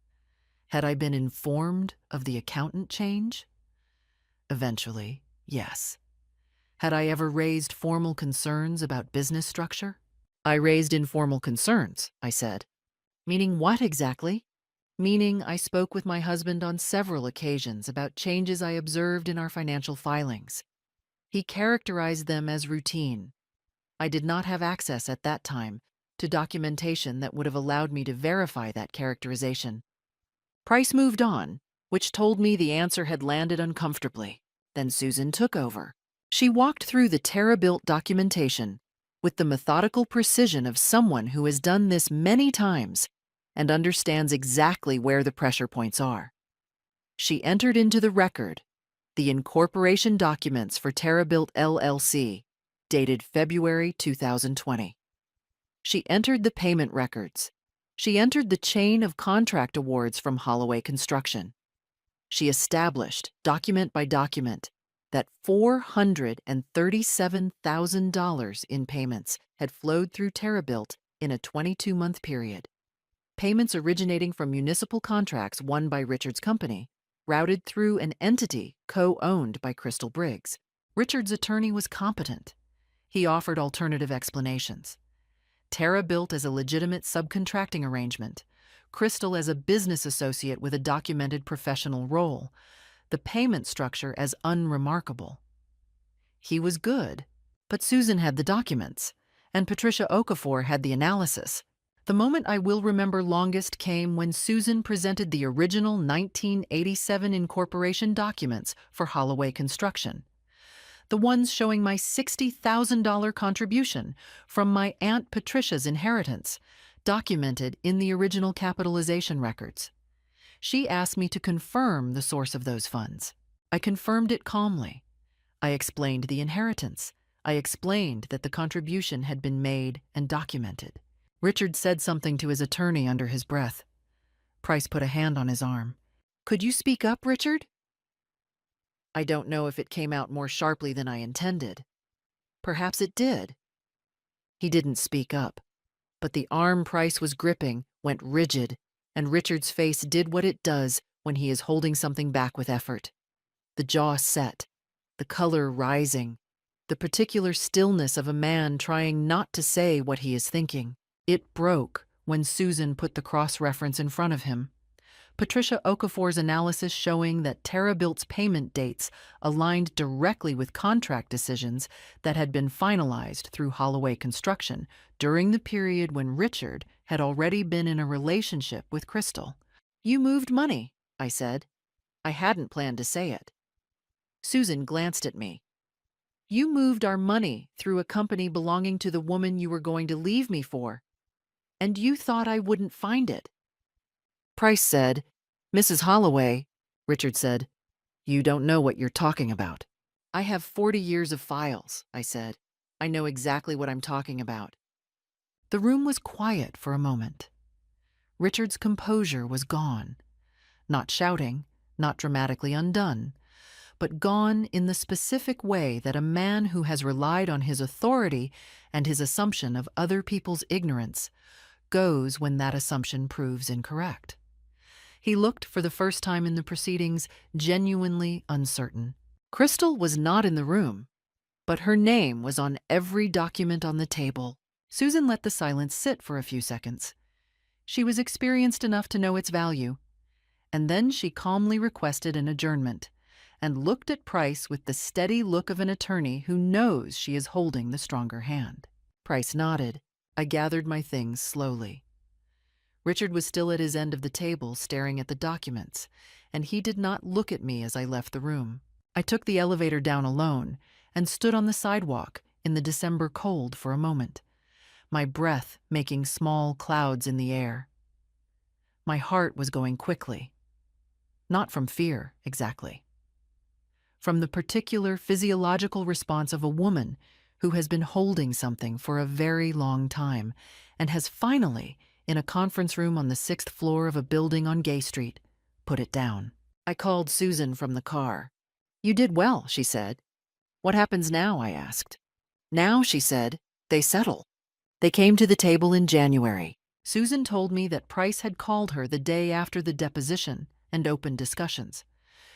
Had I been informed of the accountant change? Eventually, yes. Had I ever raised formal concerns about business structure? I raised informal concerns, I said. Meaning what exactly? Meaning I spoke with my husband on several occasions about changes I observed in our financial filings. He characterized them as routine. I did not have access at that time to documentation that would have allowed me to verify that characterization. Price moved on, which told me the answer had landed uncomfortably. Then Susan took over. She walked through the Terra-built documentation with the methodical precision of someone who has done this many times and understands exactly where the pressure points are. She entered into the record the incorporation documents for Terra-built LLC, dated February 2020. She entered the payment records. She entered the chain of contract awards from Holloway Construction. She established, document by document, that $437,000 in payments had flowed through Terra-built in a 22-month period. Payments originating from municipal contracts won by Richard's company, routed through an entity co-owned by Crystal Briggs. Richard's attorney was competent. He offered alternative explanations. Terra-built as a legitimate subcontracting arrangement, Crystal as a business associate with a documented professional role, the payment structure as unremarkable. He was good, but Susan had the documents, and Patricia Okafor had the analysis. The moment I will remember longest came when Susan presented the original 1987 incorporation documents for Holloway Construction, the ones showing my $60,000 contribution from my Aunt Patricia's inheritance, documented in the original capitalization records. She asked me to confirm the source of those funds. I confirmed it calmly. I explained the inheritance. I explained that the contribution had been made and documented. Richard said something to his attorney under his breath. Price put a hand on his arm. "Could you speak up, Richard?" I don't know if it came out more sharply than I intended. Perhaps it did. He didn't speak up, but the arm Price was gripping went rigid, and Richard's face did what it does when he is holding something back with effort. The jaw set, the color rising, the particular stillness of a man trying not to say what he is thinking. It broke when Susan put the cross-reference in front of him. Patricia Okafor's analysis showing that Terra-built's payment dates aligned directly with contract decisions that had been finalized through Holloway Construction during the period when Richard had already been in a relationship with Crystal. "You moved money," I said. I hadn't planned to say it. Susan glanced at me. "You moved our money through a company belonging to the woman you were going to leave me for. And you thought I wouldn't find it." Price said, "Mrs. Holloway," Richard said, "you don't know what you're talking about." "I have 40 years of files," I said. "I know exactly what I'm talking about." The room was quiet for a moment. Richard's composure was gone. Not shouting, not dramatically undone, but gone in the specific way that a man who has relied on his authority and his assumption of other people's ignorance goes when that assumption proves incorrect. He looked, for the first time in the proceedings, genuinely uncertain. Crystal was not in the room, but her name was on every document on the table. Susan let the silence sit for a few seconds. She was experienced enough to know its value, and then she calmly requested an adjournment and looked at Price with the steady look of an attorney who knows she is holding the stronger hand. Price nodded. I gathered my things slowly. Richard was still at his end of the table staring at the documents, and he did not look at me as I left the room. I took the elevator down alone and stood on the sidewalk in the December cold for a moment, my breath making small clouds in the air. My heart was going quickly. Not from fear, exactly. From the particular physiological response of a woman who has been holding something for a very long time and has finally, in a conference room on the 6th floor of a building on Gay Street, put it down. I called Susan from the car. "You did well," she said. "What happens now?" I asked. "Now," she said, "they settle. They came to the table in January." Susan told me that Price had called her the day after the deposition and opened discussions.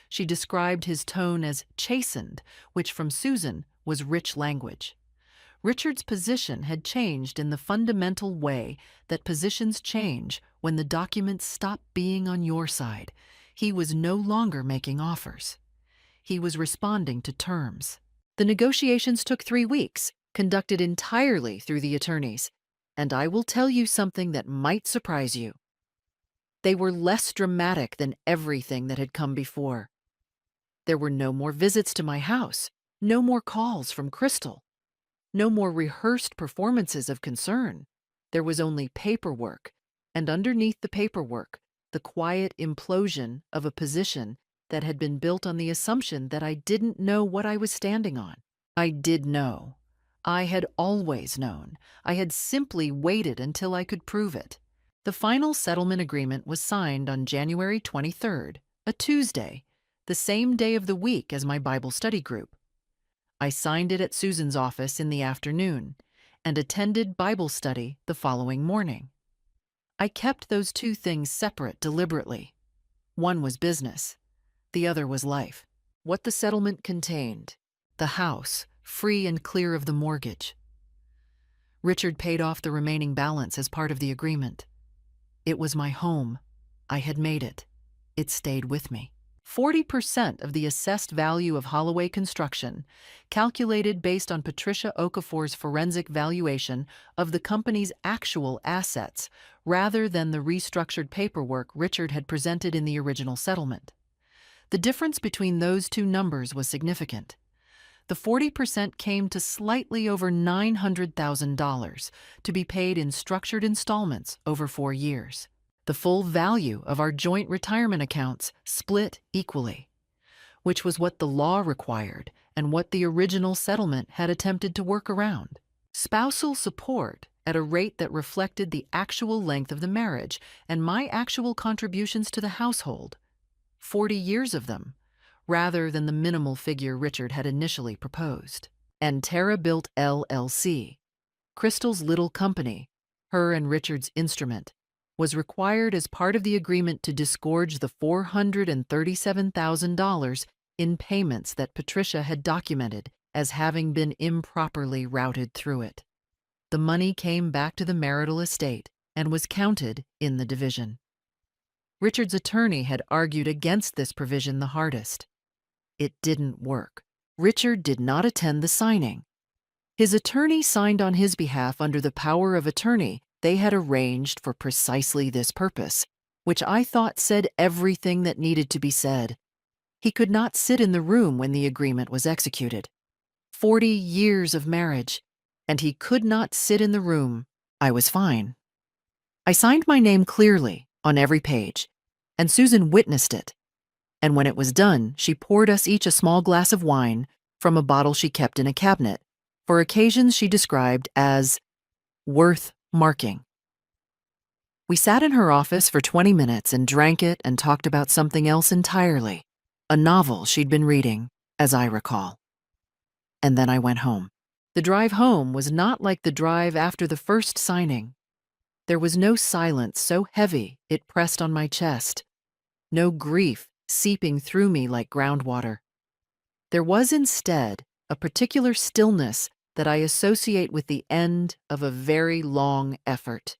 She described his tone as chastened, which from Susan was rich language. Richard's position had changed in the fundamental way that positions change when the documents stop being on your side. He was no longer making offers. He was responding to terms. The negotiations took 3 weeks, conducted entirely through the attorneys, and I will tell you something that might surprise you. They were less dramatic than everything that had come before. There were no more visits to my house, no more calls from Crystal, no more rehearsed performances of concern. There was only paperwork, and underneath the paperwork, the quiet implosion of a position that had been built on the assumption that I didn't know what I was standing on. I did know. I had always known. I had simply waited until I could prove it. The final settlement agreement was signed on January 23rd, a Tuesday, the same day of the week as my Bible study group. I signed it at Susan's office in the afternoon and attended Bible study the following morning. I kept those two things separate deliberately. One was business. The other was life. What the settlement contained: the house, free and clear of the mortgage. Richard paid off the remaining balance as part of the agreement. It was my home. I had made it. It stayed with me. 40% of the assessed value of Holloway Construction, calculated based on Patricia Okafor's forensic valuation of the company's actual assets rather than the restructured paperwork Richard had presented in the original settlement. The difference between those two numbers was significant. The 40% came to slightly over $900,000 to be paid in structured installments over 4 years. The full value of our joint retirement accounts split equally, which was what the law required and what the original settlement had attempted to work around. Spousal support at a rate that reflected the actual length of the marriage and my actual contributions to the household, 40 years of them, rather than the minimal figure Richard had initially proposed. And TerraBuilt LLC, Crystal's little company, her and Richard's instrument, was required as part of the agreement to disgorge the $437,000 in payments that Patricia had documented as having been improperly routed through it. The money came back to the marital estate and was counted in the division. Richard's attorney had argued against this provision the hardest. It didn't work. Richard did not attend the signing. His attorney signed on his behalf under the power of attorney they had arranged for precisely this purpose, which I thought said everything that needed to be said. He could not sit in the room when the agreement was executed. 40 years of marriage, and he could not sit in the room. I was fine. I signed my name clearly on every page, and Susan witnessed it. And when it was done, she poured us each a small glass of wine from a bottle she kept in a cabinet, for occasions she described as worth marking. We sat in her office for 20 minutes and drank it and talked about something else entirely, a novel she'd been reading, as I recall. And then I went home. The drive home was not like the drive after the first signing. There was no silence so heavy it pressed on my chest, no grief seeping through me like groundwater. There was instead a particular stillness that I associate with the end of a very long effort.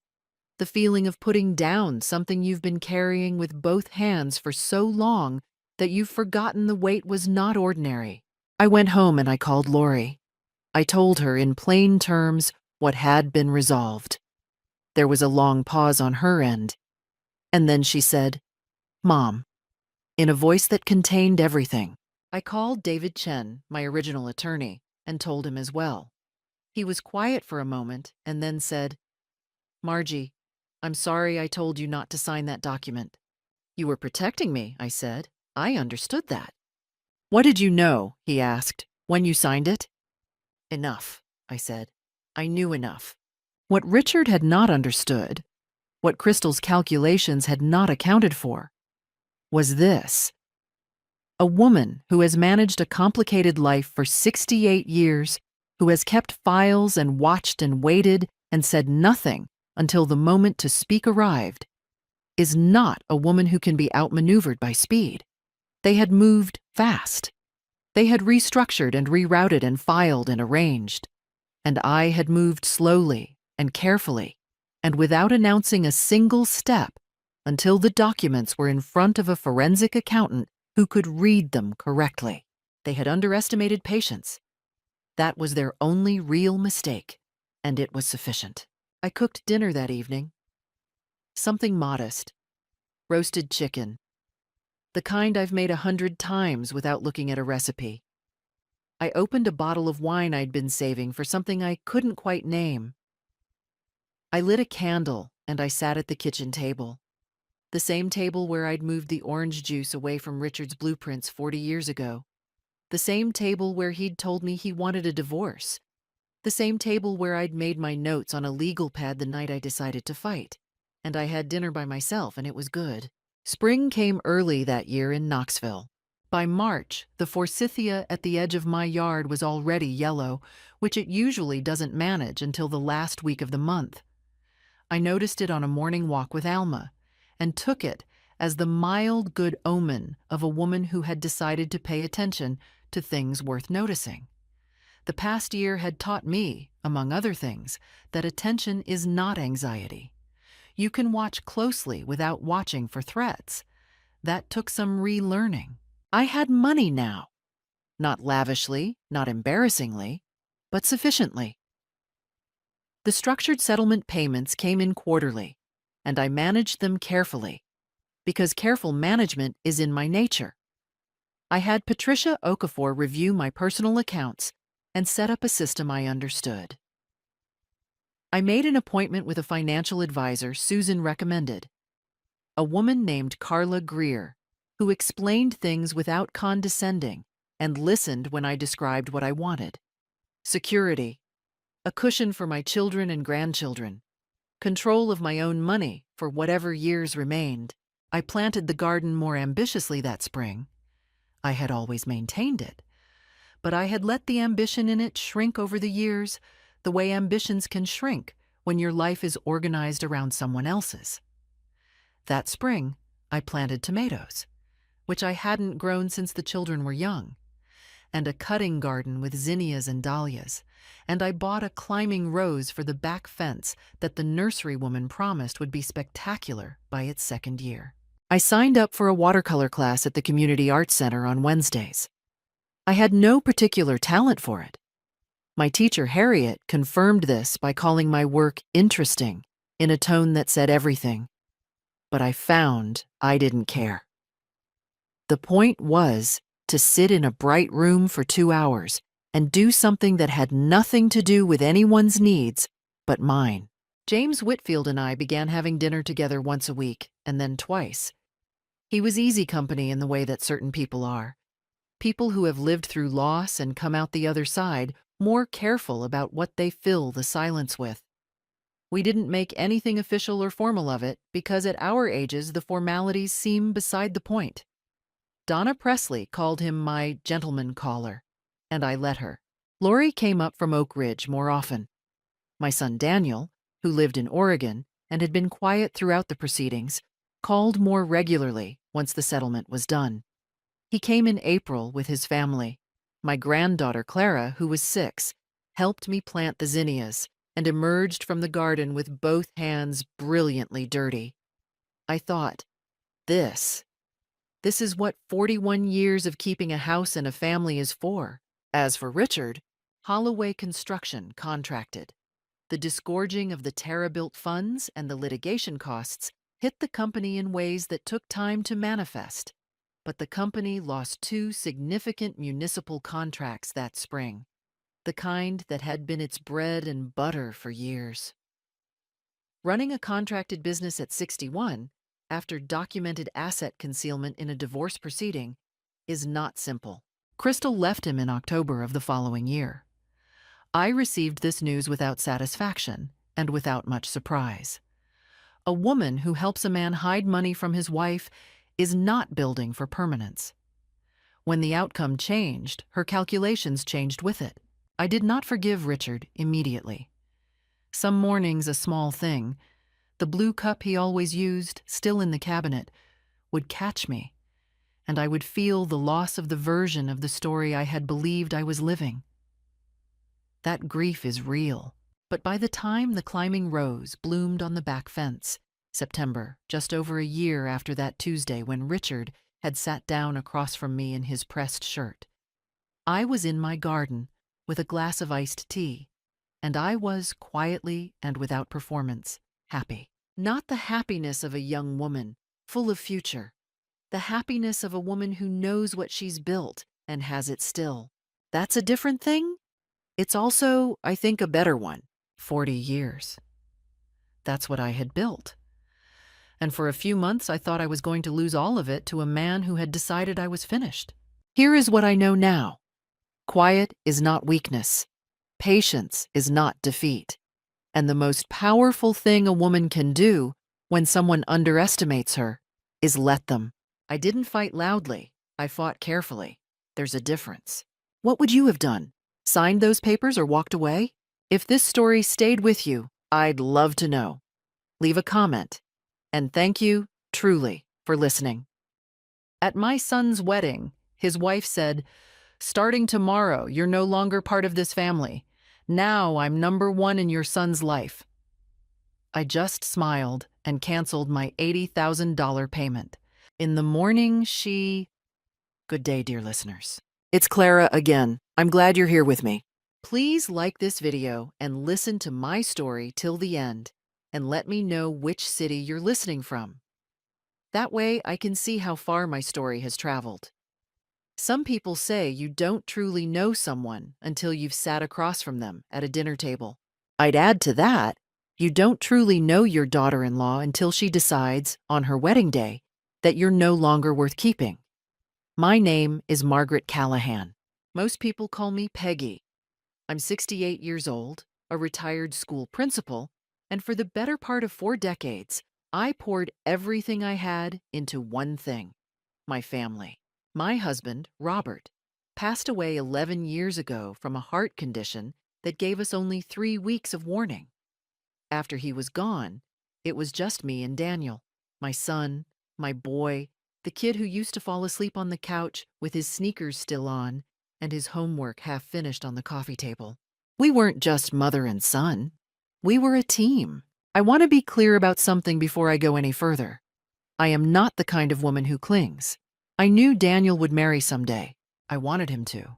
The feeling of putting down something you've been carrying with both hands for so long that you've forgotten the weight was not ordinary. I went home and I called Lori. I told her in plain terms what had been resolved. There was a long pause on her end, and then she said, "Mom," in a voice that contained everything. I called David Chen, my original attorney, and told him as well. He was quiet for a moment and then said, "Margie, I'm sorry I told you not to sign that document." "You were protecting me," I said. "I understood that." "What did you know," he asked, "when you signed it?" "Enough," I said. I knew enough. What Richard had not understood, what Crystal's calculations had not accounted for, was this. A woman who has managed a complicated life for 68 years, who has kept files and watched and waited and said nothing until the moment to speak arrived, is not a woman who can be outmaneuvered by speed. They had moved fast. They had restructured and rerouted and filed and arranged. And I had moved slowly and carefully and without announcing a single step until the documents were in front of a forensic accountant who could read them correctly. They had underestimated patience. That was their only real mistake, and it was sufficient. I cooked dinner that evening. Something modest. Roasted chicken. The kind I've made 100 times without looking at a recipe. I opened a bottle of wine I'd been saving for something I couldn't quite name. I lit a candle and I sat at the kitchen table. The same table where I'd moved the orange juice away from Richard's blueprints 40 years ago. The same table where he'd told me he wanted a divorce. The same table where I'd made my notes on a legal pad the night I decided to fight. And I had dinner by myself and it was good. Spring came early that year in Knoxville. By March, the forsythia at the edge of my yard was already yellow, which it usually doesn't manage until the last week of the month. I noticed it on a morning walk with Alma, and took it as the mild good omen of a woman who had decided to pay attention to things worth noticing. The past year had taught me, among other things, that attention is not anxiety. You can watch closely without watching for threats. That took some relearning. I had money now. Not lavishly, not embarrassingly, but sufficiently. The structured settlement payments came in quarterly, and I managed them carefully, because careful management is in my nature. I had Patricia Okafor review my personal accounts and set up a system I understood. I made an appointment with a financial advisor Susan recommended, a woman named Carla Greer, who explained things without condescending and listened when I described what I wanted. Security, a cushion for my children and grandchildren, control of my own money for whatever years remained. I planted the garden more ambitiously that spring. I had always maintained it, but I had let the ambition in it shrink over the years, the way ambitions can shrink when your life is organized around someone else's. That spring, I planted tomatoes, which I hadn't grown since the children were young, and a cutting garden with zinnias and dahlias, and I bought a climbing rose for the back fence that the nursery woman promised would be spectacular by its second year. I signed up for a watercolor class at the Community Arts Center on Wednesdays. I had no particular talent for it. My teacher, Harriet, confirmed this by calling my work interesting in a tone that said everything. But I found I didn't care. The point was to sit in a bright room for 2 hours and do something that had nothing to do with anyone's needs but mine. James Whitfield and I began having dinner together once a week, and then twice. He was easy company in the way that certain people are. People who have lived through loss and come out the other side more careful about what they fill the silence with. We didn't make anything official or formal of it because at our ages the formalities seem beside the point. Donna Presley called him my gentleman caller, and I let her. Lori came up from Oak Ridge more often. My son Daniel, who lived in Oregon and had been quiet throughout the proceedings, called more regularly once the settlement was done. He came in April with his family. My granddaughter Clara, who was 6, helped me plant the zinnias and emerged from the garden with both hands brilliantly dirty. I thought, this is what 41 years of keeping a house and a family is for. As for Richard, Holloway Construction contracted. The disgorging of the Terra-built funds and the litigation costs hit the company in ways that took time to manifest. But the company lost 2 significant municipal contracts that spring, the kind that had been its bread and butter for years. Running a contracted business at 61, after documented asset concealment in a divorce proceeding, is not simple. Crystal left him in October of the following year. I received this news without satisfaction and without much surprise. A woman who helps a man hide money from his wife is not building for permanence. When the outcome changed, her calculations changed with it. I did not forgive Richard immediately. Some mornings a small thing, the blue cup he always used, still in the cabinet, would catch me, and I would feel the loss of the version of the story I had believed I was living. That grief is real, but by the time the climbing rose bloomed on the back fence, September, just over a year after that Tuesday when Richard had sat down across from me in his pressed shirt, I was in my garden with a glass of iced tea, and I was, quietly and without performance, happy. Not the happiness of a young woman, full of future. The happiness of a woman who knows what she's built and has it still. That's a different thing. It's also, I think, a better one. 40 years. That's what I had built. And for a few months I thought I was going to lose all of it to a man who had decided I was finished. Here is what I know now. Quiet is not weakness. Patience is not defeat. And the most powerful thing a woman can do when someone underestimates her is let them. I didn't fight loudly. I fought carefully. There's a difference. What would you have done? Signed those papers or walked away? If this story stayed with you, I'd love to know. Leave a comment. And thank you, truly, for listening. At my son's wedding, his wife said, "Starting tomorrow, you're no longer part of this family. Now I'm number 1 in your son's life." I just smiled and canceled my $80,000 payment. In the morning, Good day, dear listeners. It's Clara again. I'm glad you're here with me. Please like this video and listen to my story till the end, and let me know which city you're listening from. That way I can see how far my story has traveled. Some people say you don't truly know someone until you've sat across from them at a dinner table. I'd add to that, you don't truly know your daughter-in-law until she decides, on her wedding day, that you're no longer worth keeping. My name is Margaret Callahan. Most people call me Peggy. I'm 68 years old, a retired school principal, and for the better part of 4 decades, I poured everything I had into one thing: my family. My husband, Robert, passed away 11 years ago from a heart condition that gave us only 3 weeks of warning. After he was gone, it was just me and Daniel, my son, my boy, the kid who used to fall asleep on the couch with his sneakers still on and his homework half finished on the coffee table. We weren't just mother and son. We were a team. I want to be clear about something before I go any further. I am not the kind of woman who clings. I knew Daniel would marry someday. I wanted him to.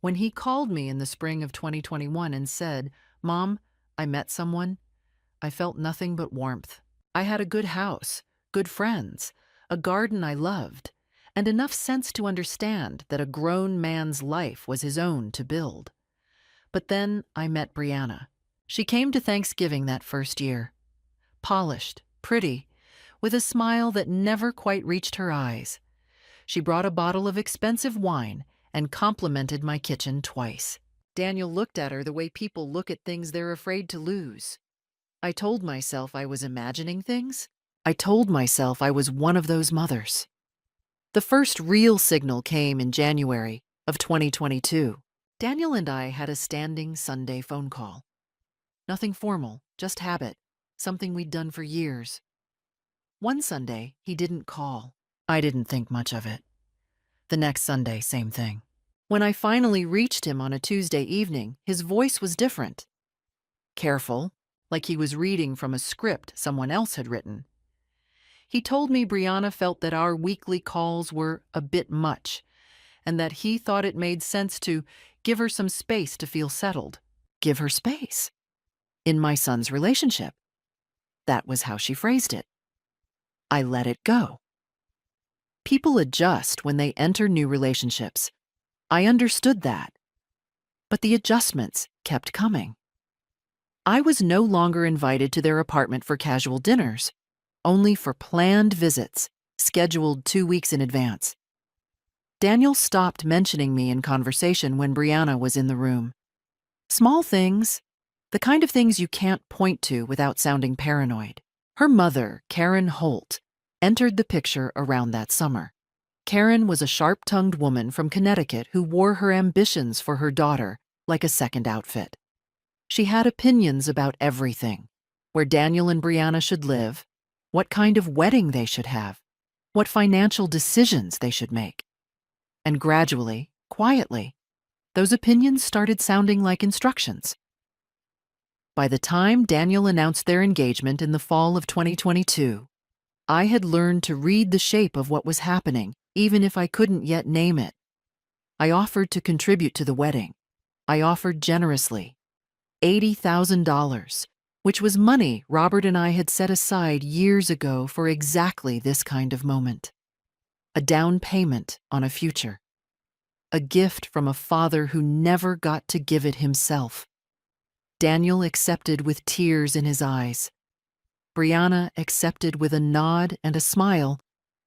When he called me in the spring of 2021 and said, "Mom, I met someone," I felt nothing but warmth. I had a good house, good friends, a garden I loved, and enough sense to understand that a grown man's life was his own to build. But then I met Brianna. She came to Thanksgiving that first year. Polished, pretty, with a smile that never quite reached her eyes. She brought a bottle of expensive wine and complimented my kitchen twice. Daniel looked at her the way people look at things they're afraid to lose. I told myself I was imagining things. I told myself I was one of those mothers. The first real signal came in January of 2022. Daniel and I had a standing Sunday phone call. Nothing formal, just habit, something we'd done for years. One Sunday, he didn't call. I didn't think much of it. The next Sunday, same thing. When I finally reached him on a Tuesday evening, his voice was different. Careful, like he was reading from a script someone else had written. He told me Brianna felt that our weekly calls were a bit much, and that he thought it made sense to give her some space to feel settled. Give her space. In my son's relationship. That was how she phrased it. I let it go. People adjust when they enter new relationships. I understood that. But the adjustments kept coming. I was no longer invited to their apartment for casual dinners, only for planned visits, scheduled 2 weeks in advance. Daniel stopped mentioning me in conversation when Brianna was in the room. Small things, the kind of things you can't point to without sounding paranoid. Her mother, Karen Holt, entered the picture around that summer. Karen was a sharp-tongued woman from Connecticut who wore her ambitions for her daughter like a second outfit. She had opinions about everything: where Daniel and Brianna should live, what kind of wedding they should have, what financial decisions they should make. And gradually, quietly, those opinions started sounding like instructions. By the time Daniel announced their engagement in the fall of 2022, I had learned to read the shape of what was happening, even if I couldn't yet name it. I offered to contribute to the wedding. I offered generously. $80,000, which was money Robert and I had set aside years ago for exactly this kind of moment. A down payment on a future. A gift from a father who never got to give it himself. Daniel accepted with tears in his eyes. Brianna accepted with a nod and a smile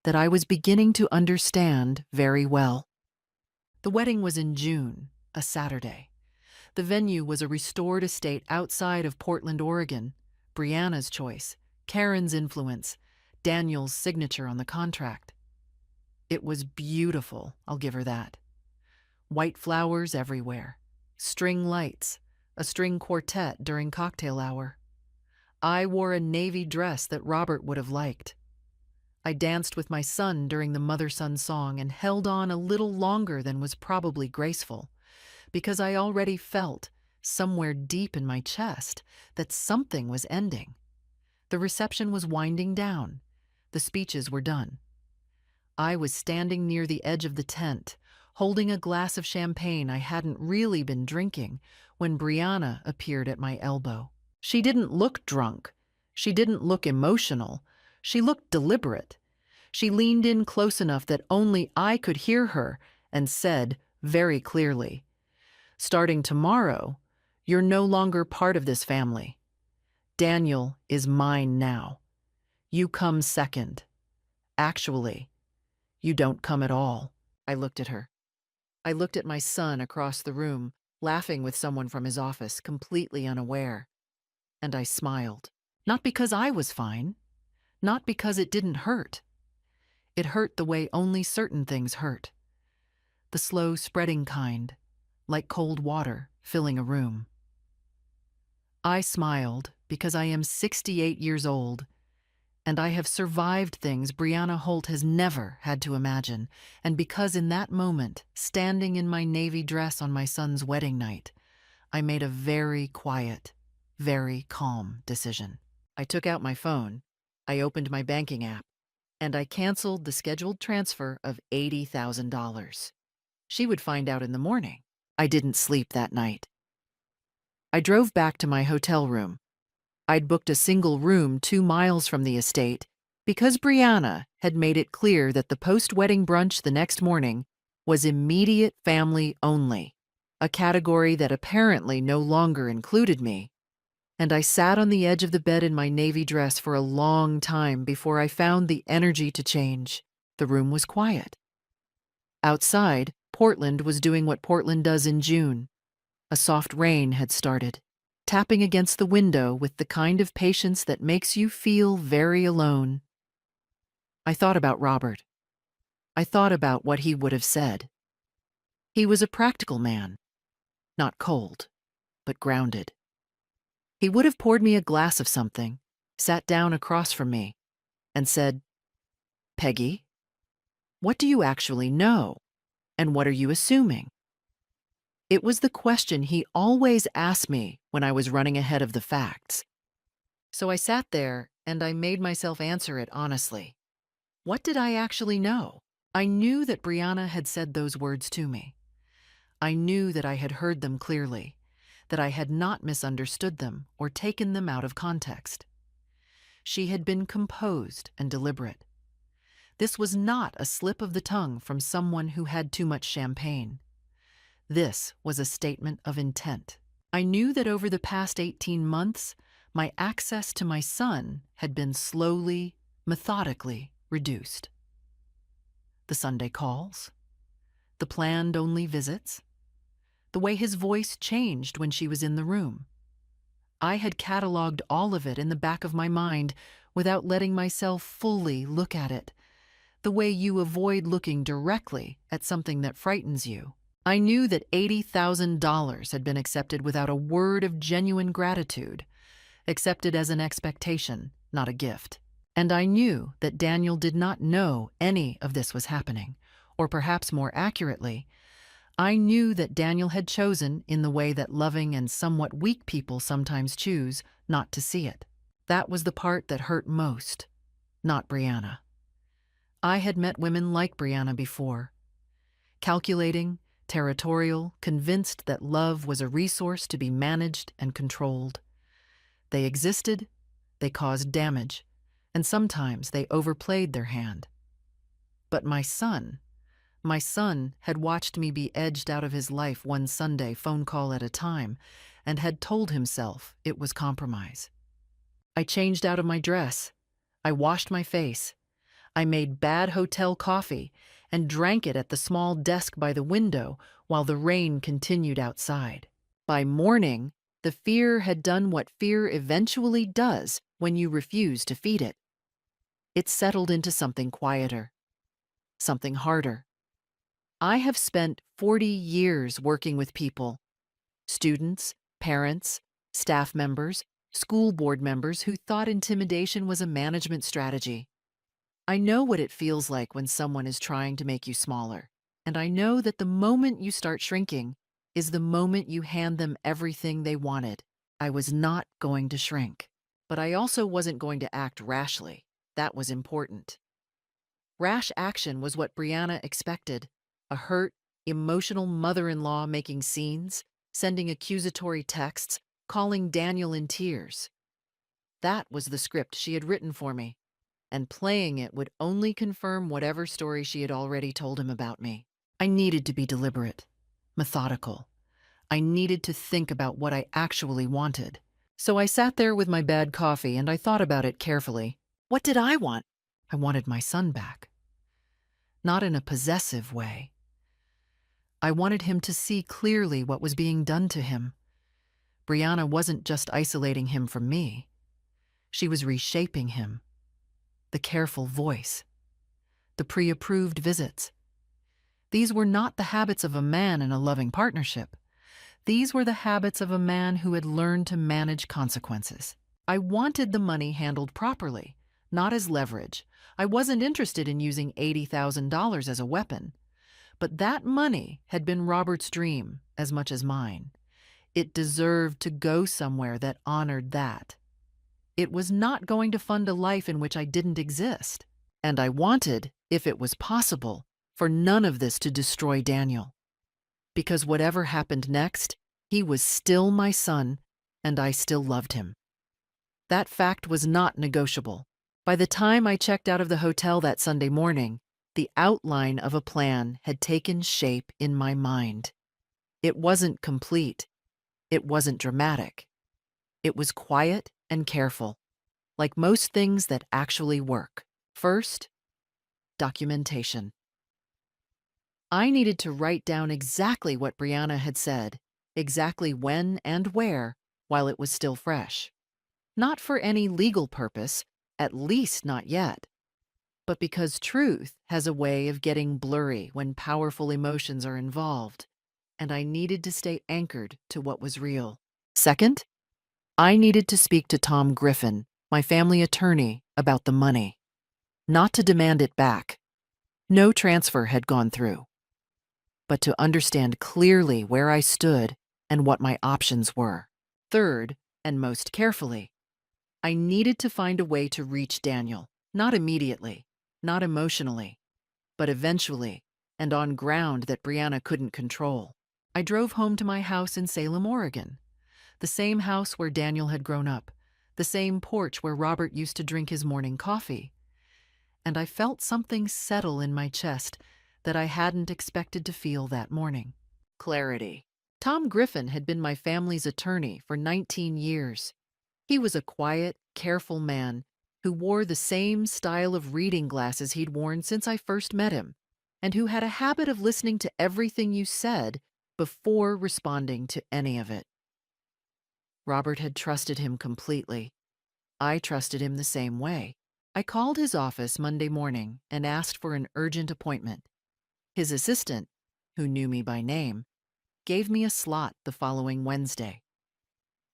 that I was beginning to understand very well. The wedding was in June, a Saturday. The venue was a restored estate outside of Portland, Oregon. Brianna's choice, Karen's influence, Daniel's signature on the contract. It was beautiful, I'll give her that. White flowers everywhere, string lights, a string quartet during cocktail hour. I wore a navy dress that Robert would have liked. I danced with my son during the mother-son song and held on a little longer than was probably graceful, because I already felt, somewhere deep in my chest, that something was ending. The reception was winding down. The speeches were done. I was standing near the edge of the tent, holding a glass of champagne I hadn't really been drinking, when Brianna appeared at my elbow. She didn't look drunk. She didn't look emotional. She looked deliberate. She leaned in close enough that only I could hear her and said very clearly, "Starting tomorrow, you're no longer part of this family. Daniel is mine now. You come second. Actually, you don't come at all." I looked at her. I looked at my son across the room, laughing with someone from his office, completely unaware. And I smiled. Not because I was fine. Not because it didn't hurt. It hurt the way only certain things hurt. The slow spreading kind, like cold water filling a room. I smiled because I am 68 years old, and I have survived things Brianna Holt has never had to imagine, and because in that moment, standing in my navy dress on my son's wedding night, I made a very quiet, very calm decision. I took out my phone, I opened my banking app, and I canceled the scheduled transfer of $80,000. She would find out in the morning. I didn't sleep that night. I drove back to my hotel room. I'd booked a single room 2 miles from the estate because Brianna had made it clear that the post-wedding brunch the next morning was immediate family only, a category that apparently no longer included me. And I sat on the edge of the bed in my navy dress for a long time before I found the energy to change. The room was quiet. Outside, Portland was doing what Portland does in June. A soft rain had started. tapping against the window with the kind of patience that makes you feel very alone. I thought about Robert. I thought about what he would have said. He was a practical man, not cold, but grounded. He would have poured me a glass of something, sat down across from me, and said, "Peggy, what do you actually know? And what are you assuming?" It was the question he always asked me when I was running ahead of the facts. So I sat there and I made myself answer it honestly. What did I actually know? I knew that Brianna had said those words to me. I knew that I had heard them clearly, that I had not misunderstood them or taken them out of context. She had been composed and deliberate. This was not a slip of the tongue from someone who had too much champagne. This was a statement of intent. I knew that over the past 18 months, my access to my son had been slowly, methodically reduced. The Sunday calls, the planned only visits, the way his voice changed when she was in the room. I had cataloged all of it in the back of my mind without letting myself fully look at it, the way you avoid looking directly at something that frightens you. I knew that $80,000 had been accepted without a word of genuine gratitude, accepted as an expectation, not a gift. And I knew that Daniel did not know any of this was happening, or perhaps more accurately, I knew that Daniel had chosen, in the way that loving and somewhat weak people sometimes choose, not to see it. That was the part that hurt most, not Brianna. I had met women like Brianna before. Calculating, territorial, convinced that love was a resource to be managed and controlled. They existed, they caused damage, and sometimes they overplayed their hand. But my son had watched me be edged out of his life one Sunday phone call at a time and had told himself it was compromise. I changed out of my dress. I washed my face. I made bad hotel coffee and drank it at the small desk by the window while the rain continued outside. By morning, the fear had done what fear eventually does when you refuse to feed it. It settled into something quieter, something harder. I have spent 40 years working with people, students, parents, staff members, school board members who thought intimidation was a management strategy. I know what it feels like when someone is trying to make you smaller, and I know that the moment you start shrinking is the moment you hand them everything they wanted. I was not going to shrink, but I also wasn't going to act rashly. That was important. Rash action was what Brianna expected. A hurt, emotional mother-in-law making scenes, sending accusatory texts, calling Daniel in tears. That was the script she had written for me, and playing it would only confirm whatever story she had already told him about me. I needed to be deliberate, methodical. I needed to think about what I actually wanted. So I sat there with my bad coffee and I thought about it carefully. What did I want? I wanted my son back. Not in a possessive way. I wanted him to see clearly what was being done to him. Brianna wasn't just isolating him from me. She was reshaping him. The careful voice. The pre-approved visits. These were not the habits of a man in a loving partnership. These were the habits of a man who had learned to manage consequences. I wanted the money handled properly, not as leverage. I wasn't interested in using $80,000 as a weapon. But that money had been Robert's dream as much as mine. It deserved to go somewhere that honored that. It was not going to fund a life in which I didn't exist. And I wanted, if it was possible, for none of this to destroy Daniel. Because whatever happened next, he was still my son, and I still loved him. That fact was not negotiable. By the time I checked out of the hotel that Sunday morning, the outline of a plan had taken shape in my mind. It wasn't complete. It wasn't dramatic. It was quiet and careful, like most things that actually work. First, documentation. I needed to write down exactly what Brianna had said, exactly when and where, while it was still fresh. Not for any legal purpose, at least not yet, but because truth has a way of getting blurry when powerful emotions are involved, and I needed to stay anchored to what was real. Second, I needed to speak to Tom Griffin, my family attorney, about the money. Not to demand it back. No transfer had gone through. But to understand clearly where I stood and what my options were. Third, and most carefully, I needed to find a way to reach Daniel, not immediately, not emotionally, but eventually, and on ground that Brianna couldn't control. I drove home to my house in Salem, Oregon, the same house where Daniel had grown up, the same porch where Robert used to drink his morning coffee. And I felt something settle in my chest that I hadn't expected to feel that morning. Clarity. Tom Griffin had been my family's attorney for 19 years. He was a quiet, careful man who wore the same style of reading glasses he'd worn since I first met him, and who had a habit of listening to everything you said before responding to any of it. Robert had trusted him completely. I trusted him the same way. I called his office Monday morning and asked for an urgent appointment. His assistant, who knew me by name, gave me a slot the following Wednesday.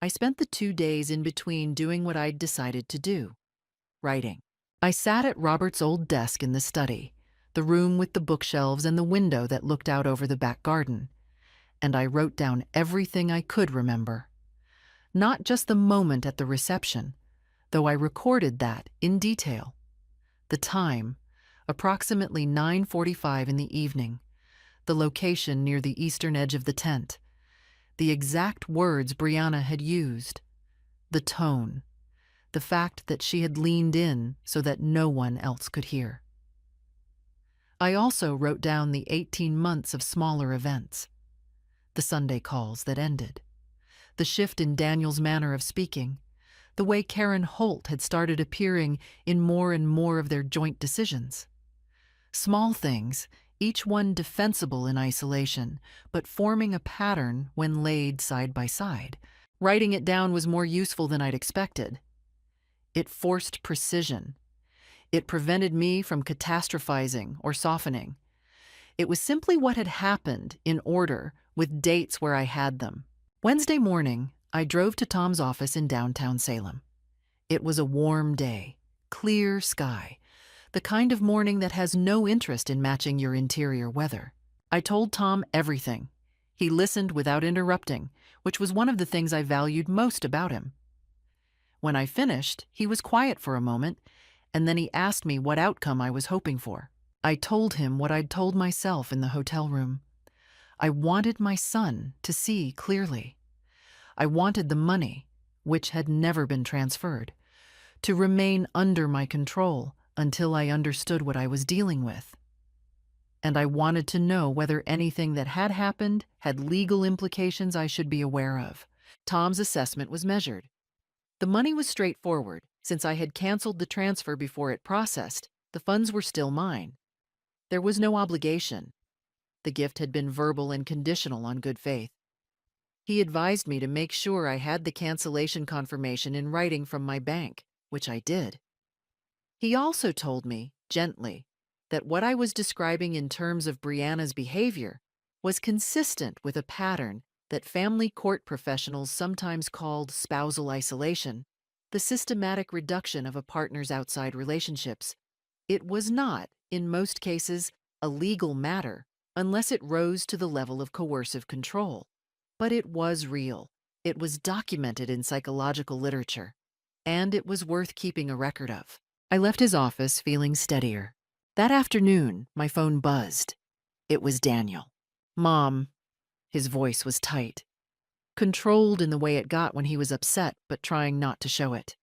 I spent the 2 days in between doing what I'd decided to do, writing. I sat at Robert's old desk in the study, the room with the bookshelves and the window that looked out over the back garden, and I wrote down everything I could remember. Not just the moment at the reception, though I recorded that in detail. The time, approximately 9:45 in the evening, the location near the eastern edge of the tent, the exact words Brianna had used, the tone, the fact that she had leaned in so that no one else could hear. I also wrote down the 18 months of smaller events, the Sunday calls that ended, the shift in Daniel's manner of speaking, the way Karen Holt had started appearing in more and more of their joint decisions. Small things, each one defensible in isolation, but forming a pattern when laid side by side. Writing it down was more useful than I'd expected. It forced precision. It prevented me from catastrophizing or softening. It was simply what had happened in order, with dates where I had them. Wednesday morning, I drove to Tom's office in downtown Salem. It was a warm day, clear sky, the kind of morning that has no interest in matching your interior weather. I told Tom everything. He listened without interrupting, which was one of the things I valued most about him. When I finished, he was quiet for a moment, and then he asked me what outcome I was hoping for. I told him what I'd told myself in the hotel room. I wanted my son to see clearly. I wanted the money, which had never been transferred, to remain under my control until I understood what I was dealing with. And I wanted to know whether anything that had happened had legal implications I should be aware of. Tom's assessment was measured. The money was straightforward. Since I had canceled the transfer before it processed, the funds were still mine. There was no obligation. The gift had been verbal and conditional on good faith. He advised me to make sure I had the cancellation confirmation in writing from my bank, which I did. He also told me, gently, that what I was describing in terms of Brianna's behavior was consistent with a pattern that family court professionals sometimes called spousal isolation, the systematic reduction of a partner's outside relationships. It was not, in most cases, a legal matter unless it rose to the level of coercive control. But it was real. It was documented in psychological literature, and it was worth keeping a record of. I left his office feeling steadier. That afternoon, my phone buzzed. It was Daniel. "Mom." His voice was tight, controlled in the way it got when he was upset, but trying not to show it.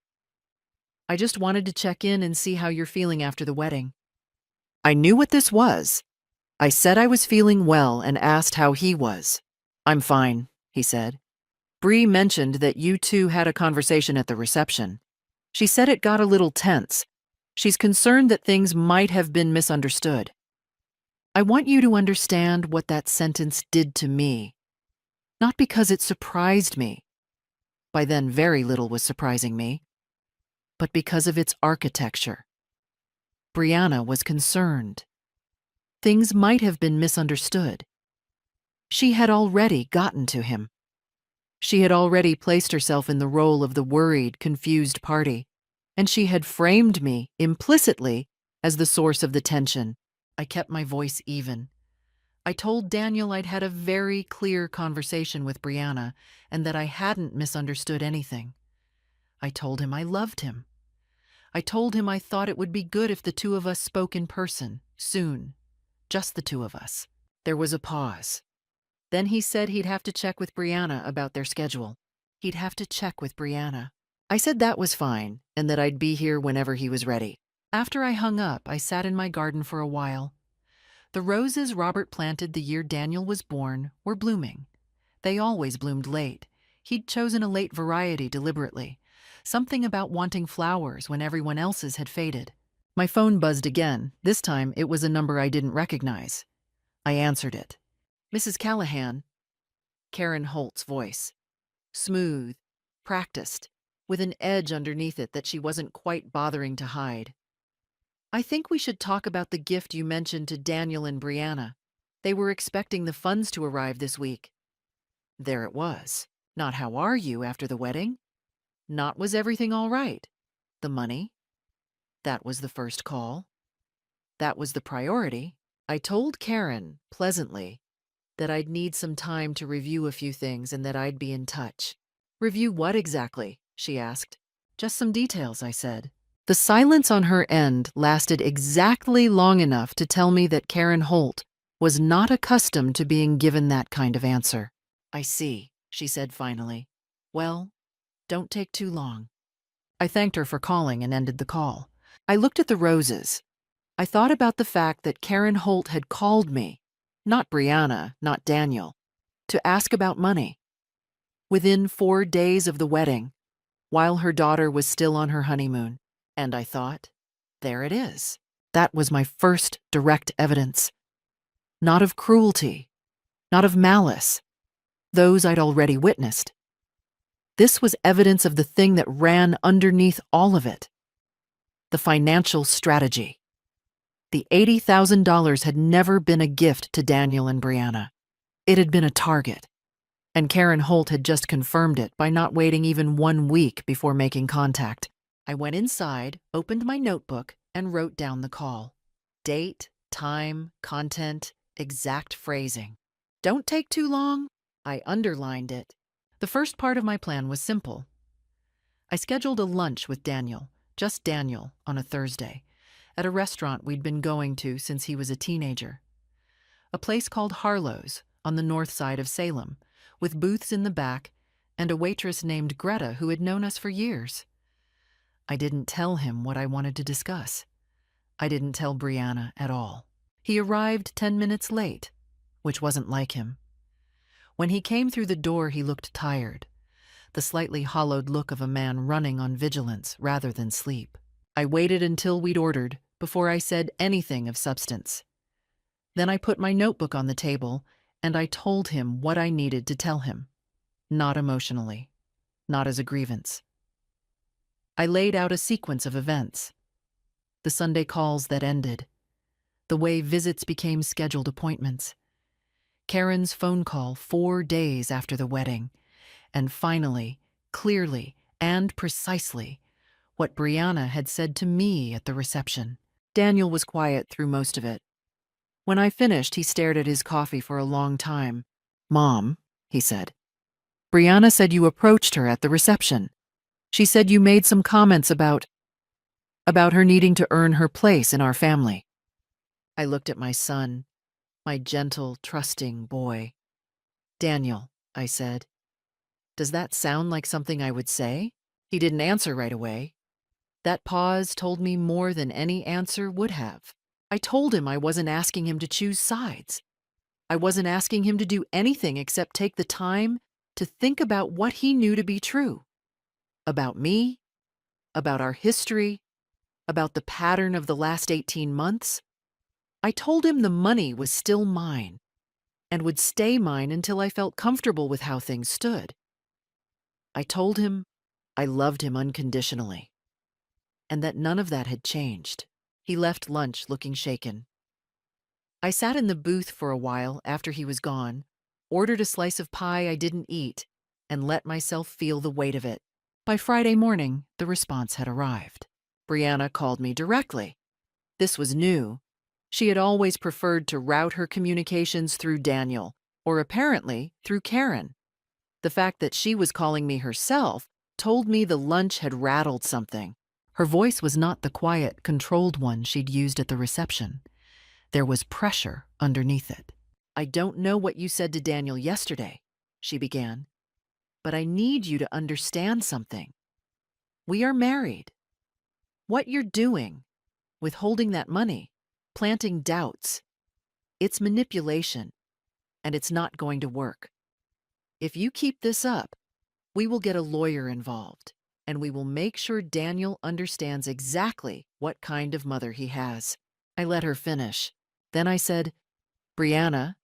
"I just wanted to check in and see how you're feeling after the wedding." I knew what this was. I said I was feeling well and asked how he was. "I'm fine," he said. "Bree mentioned that you two had a conversation at the reception. She said it got a little tense. She's concerned that things might have been misunderstood. I want you to understand what that sentence did to me. Not because it surprised me, By then, very little was surprising me, but because of its architecture. Brianna was concerned. Things might have been misunderstood. She had already gotten to him. She had already placed herself in the role of the worried, confused party, and she had framed me, implicitly, as the source of the tension. I kept my voice even. I told Daniel I'd had a very clear conversation with Brianna and that I hadn't misunderstood anything. I told him I loved him. I told him I thought it would be good if the two of us spoke in person, soon. Just the two of us. There was a pause. Then he said he'd have to check with Brianna about their schedule. He'd have to check with Brianna. I said that was fine and that I'd be here whenever he was ready. After I hung up, I sat in my garden for a while. The roses Robert planted the year Daniel was born were blooming. They always bloomed late. He'd chosen a late variety deliberately. Something about wanting flowers when everyone else's had faded. My phone buzzed again. This time it was a number I didn't recognize. I answered it. Mrs. Callahan. Karen Holt's voice. Smooth, practiced, with an edge underneath it that she wasn't quite bothering to hide. I think we should talk about the gift you mentioned to Daniel and Brianna. They were expecting the funds to arrive this week. There it was. Not how are you after the wedding? Not was everything all right? The money? That was the first call. That was the priority. I told Karen, pleasantly, that I'd need some time to review a few things and that I'd be in touch. Review what exactly? She asked. Just some details, I said. The silence on her end lasted exactly long enough to tell me that Karen Holt was not accustomed to being given that kind of answer. I see, she said finally. Well, don't take too long. I thanked her for calling and ended the call. I looked at the roses. I thought about the fact that Karen Holt had called me, not Brianna, not Daniel, to ask about money. Within 4 days of the wedding, while her daughter was still on her honeymoon. And I thought, there it is. That was my first direct evidence. Not of cruelty, not of malice. Those I'd already witnessed. This was evidence of the thing that ran underneath all of it. The financial strategy. The $80,000 had never been a gift to Daniel and Brianna. It had been a target. And Karen Holt had just confirmed it by not waiting even 1 week before making contact. I went inside, opened my notebook, and wrote down the call. Date, time, content, exact phrasing. Don't take too long. I underlined it. The first part of my plan was simple. I scheduled a lunch with Daniel, just Daniel, on a Thursday, at a restaurant we'd been going to since he was a teenager. A place called Harlow's on the north side of Salem, with booths in the back and a waitress named Greta who had known us for years. I didn't tell him what I wanted to discuss. I didn't tell Brianna at all. He arrived 10 minutes late, which wasn't like him. When he came through the door, he looked tired, the slightly hollowed look of a man running on vigilance rather than sleep. I waited until we'd ordered before I said anything of substance. Then I put my notebook on the table and I told him what I needed to tell him, not emotionally, not as a grievance. I laid out a sequence of events. The Sunday calls that ended, the way visits became scheduled appointments, Karen's phone call 4 days after the wedding, and finally, clearly and precisely, what Brianna had said to me at the reception. Daniel was quiet through most of it. When I finished, he stared at his coffee for a long time. Mom, he said, Brianna said you approached her at the reception. She said you made some comments about her needing to earn her place in our family. I looked at my son, my gentle, trusting boy. Daniel, I said, does that sound like something I would say? He didn't answer right away. That pause told me more than any answer would have. I told him I wasn't asking him to choose sides. I wasn't asking him to do anything except take the time to think about what he knew to be true. About me, about our history, about the pattern of the last 18 months. I told him the money was still mine and would stay mine until I felt comfortable with how things stood. I told him I loved him unconditionally, and that none of that had changed. He left lunch looking shaken. I sat in the booth for a while after he was gone, ordered a slice of pie I didn't eat, and let myself feel the weight of it. By Friday morning, the response had arrived. Brianna called me directly. This was new. She had always preferred to route her communications through Daniel, or apparently through Karen. The fact that she was calling me herself told me the lunch had rattled something. Her voice was not the quiet, controlled one she'd used at the reception. There was pressure underneath it. "I don't know what you said to Daniel yesterday," she began, "but I need you to understand something. We are married. What you're doing, withholding that money, planting doubts, it's manipulation, and it's not going to work. If you keep this up, we will get a lawyer involved, and we will make sure Daniel understands exactly what kind of mother he has." I let her finish. Then I said, "Brianna,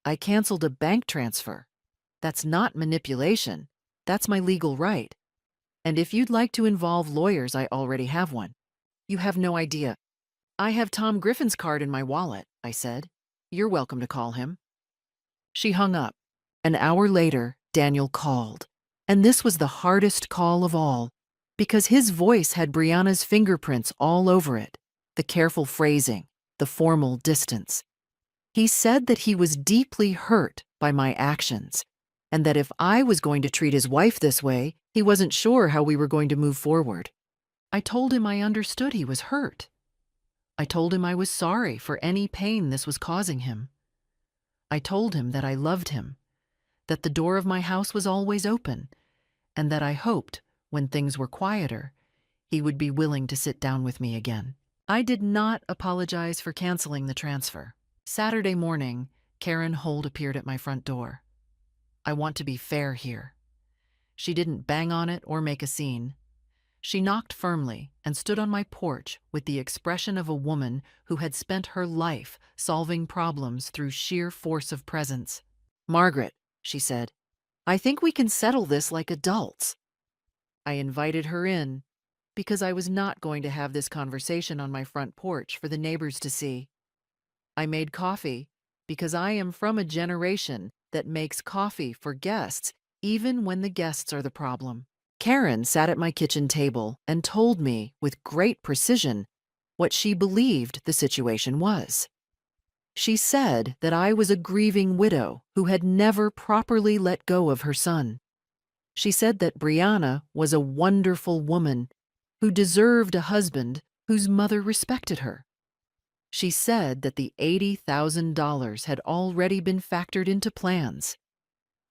I canceled a bank transfer. That's not manipulation. That's my legal right. And if you'd like to involve lawyers, I already have one." "You have no idea. I have Tom Griffin's card in my wallet," I said. "You're welcome to call him." She hung up. An hour later, Daniel called. And this was the hardest call of all, because his voice had Brianna's fingerprints all over it, the careful phrasing, the formal distance. He said that he was deeply hurt by my actions, and that if I was going to treat his wife this way, he wasn't sure how we were going to move forward. I told him I understood he was hurt. I told him I was sorry for any pain this was causing him. I told him that I loved him, that the door of my house was always open, and that I hoped, when things were quieter, he would be willing to sit down with me again. I did not apologize for canceling the transfer. Saturday morning, Karen Holt appeared at my front door. I want to be fair here. She didn't bang on it or make a scene. She knocked firmly and stood on my porch with the expression of a woman who had spent her life solving problems through sheer force of presence. "Margaret," she said, "I think we can settle this like adults." I invited her in because I was not going to have this conversation on my front porch for the neighbors to see. I made coffee because I am from a generation that makes coffee for guests even when the guests are the problem. Karen sat at my kitchen table and told me with great precision what she believed the situation was. She said that I was a grieving widow who had never properly let go of her son. She said that Brianna was a wonderful woman who deserved a husband whose mother respected her. She said that the $80,000 had already been factored into plans.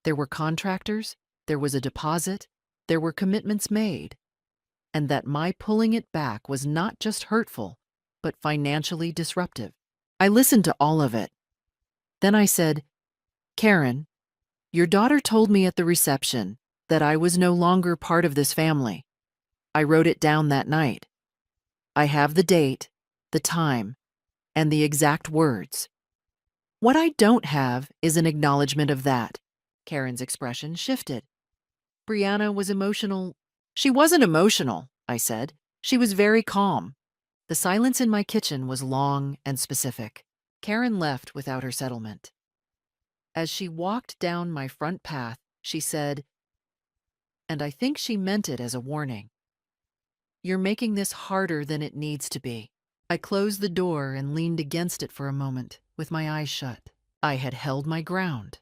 There were contractors, there was a deposit, there were commitments made, and that my pulling it back was not just hurtful, but financially disruptive. I listened to all of it. Then I said, "Karen, your daughter told me at the reception that I was no longer part of this family. I wrote it down that night. I have the date, the time, and the exact words. What I don't have is an acknowledgement of that." Karen's expression shifted. Brianna was emotional. "She wasn't emotional," I said. "She was very calm." The silence in my kitchen was long and specific. Karen left without her settlement. As she walked down my front path, she said, and I think she meant it as a warning, "You're making this harder than it needs to be." I closed the door and leaned against it for a moment, with my eyes shut. I had held my ground.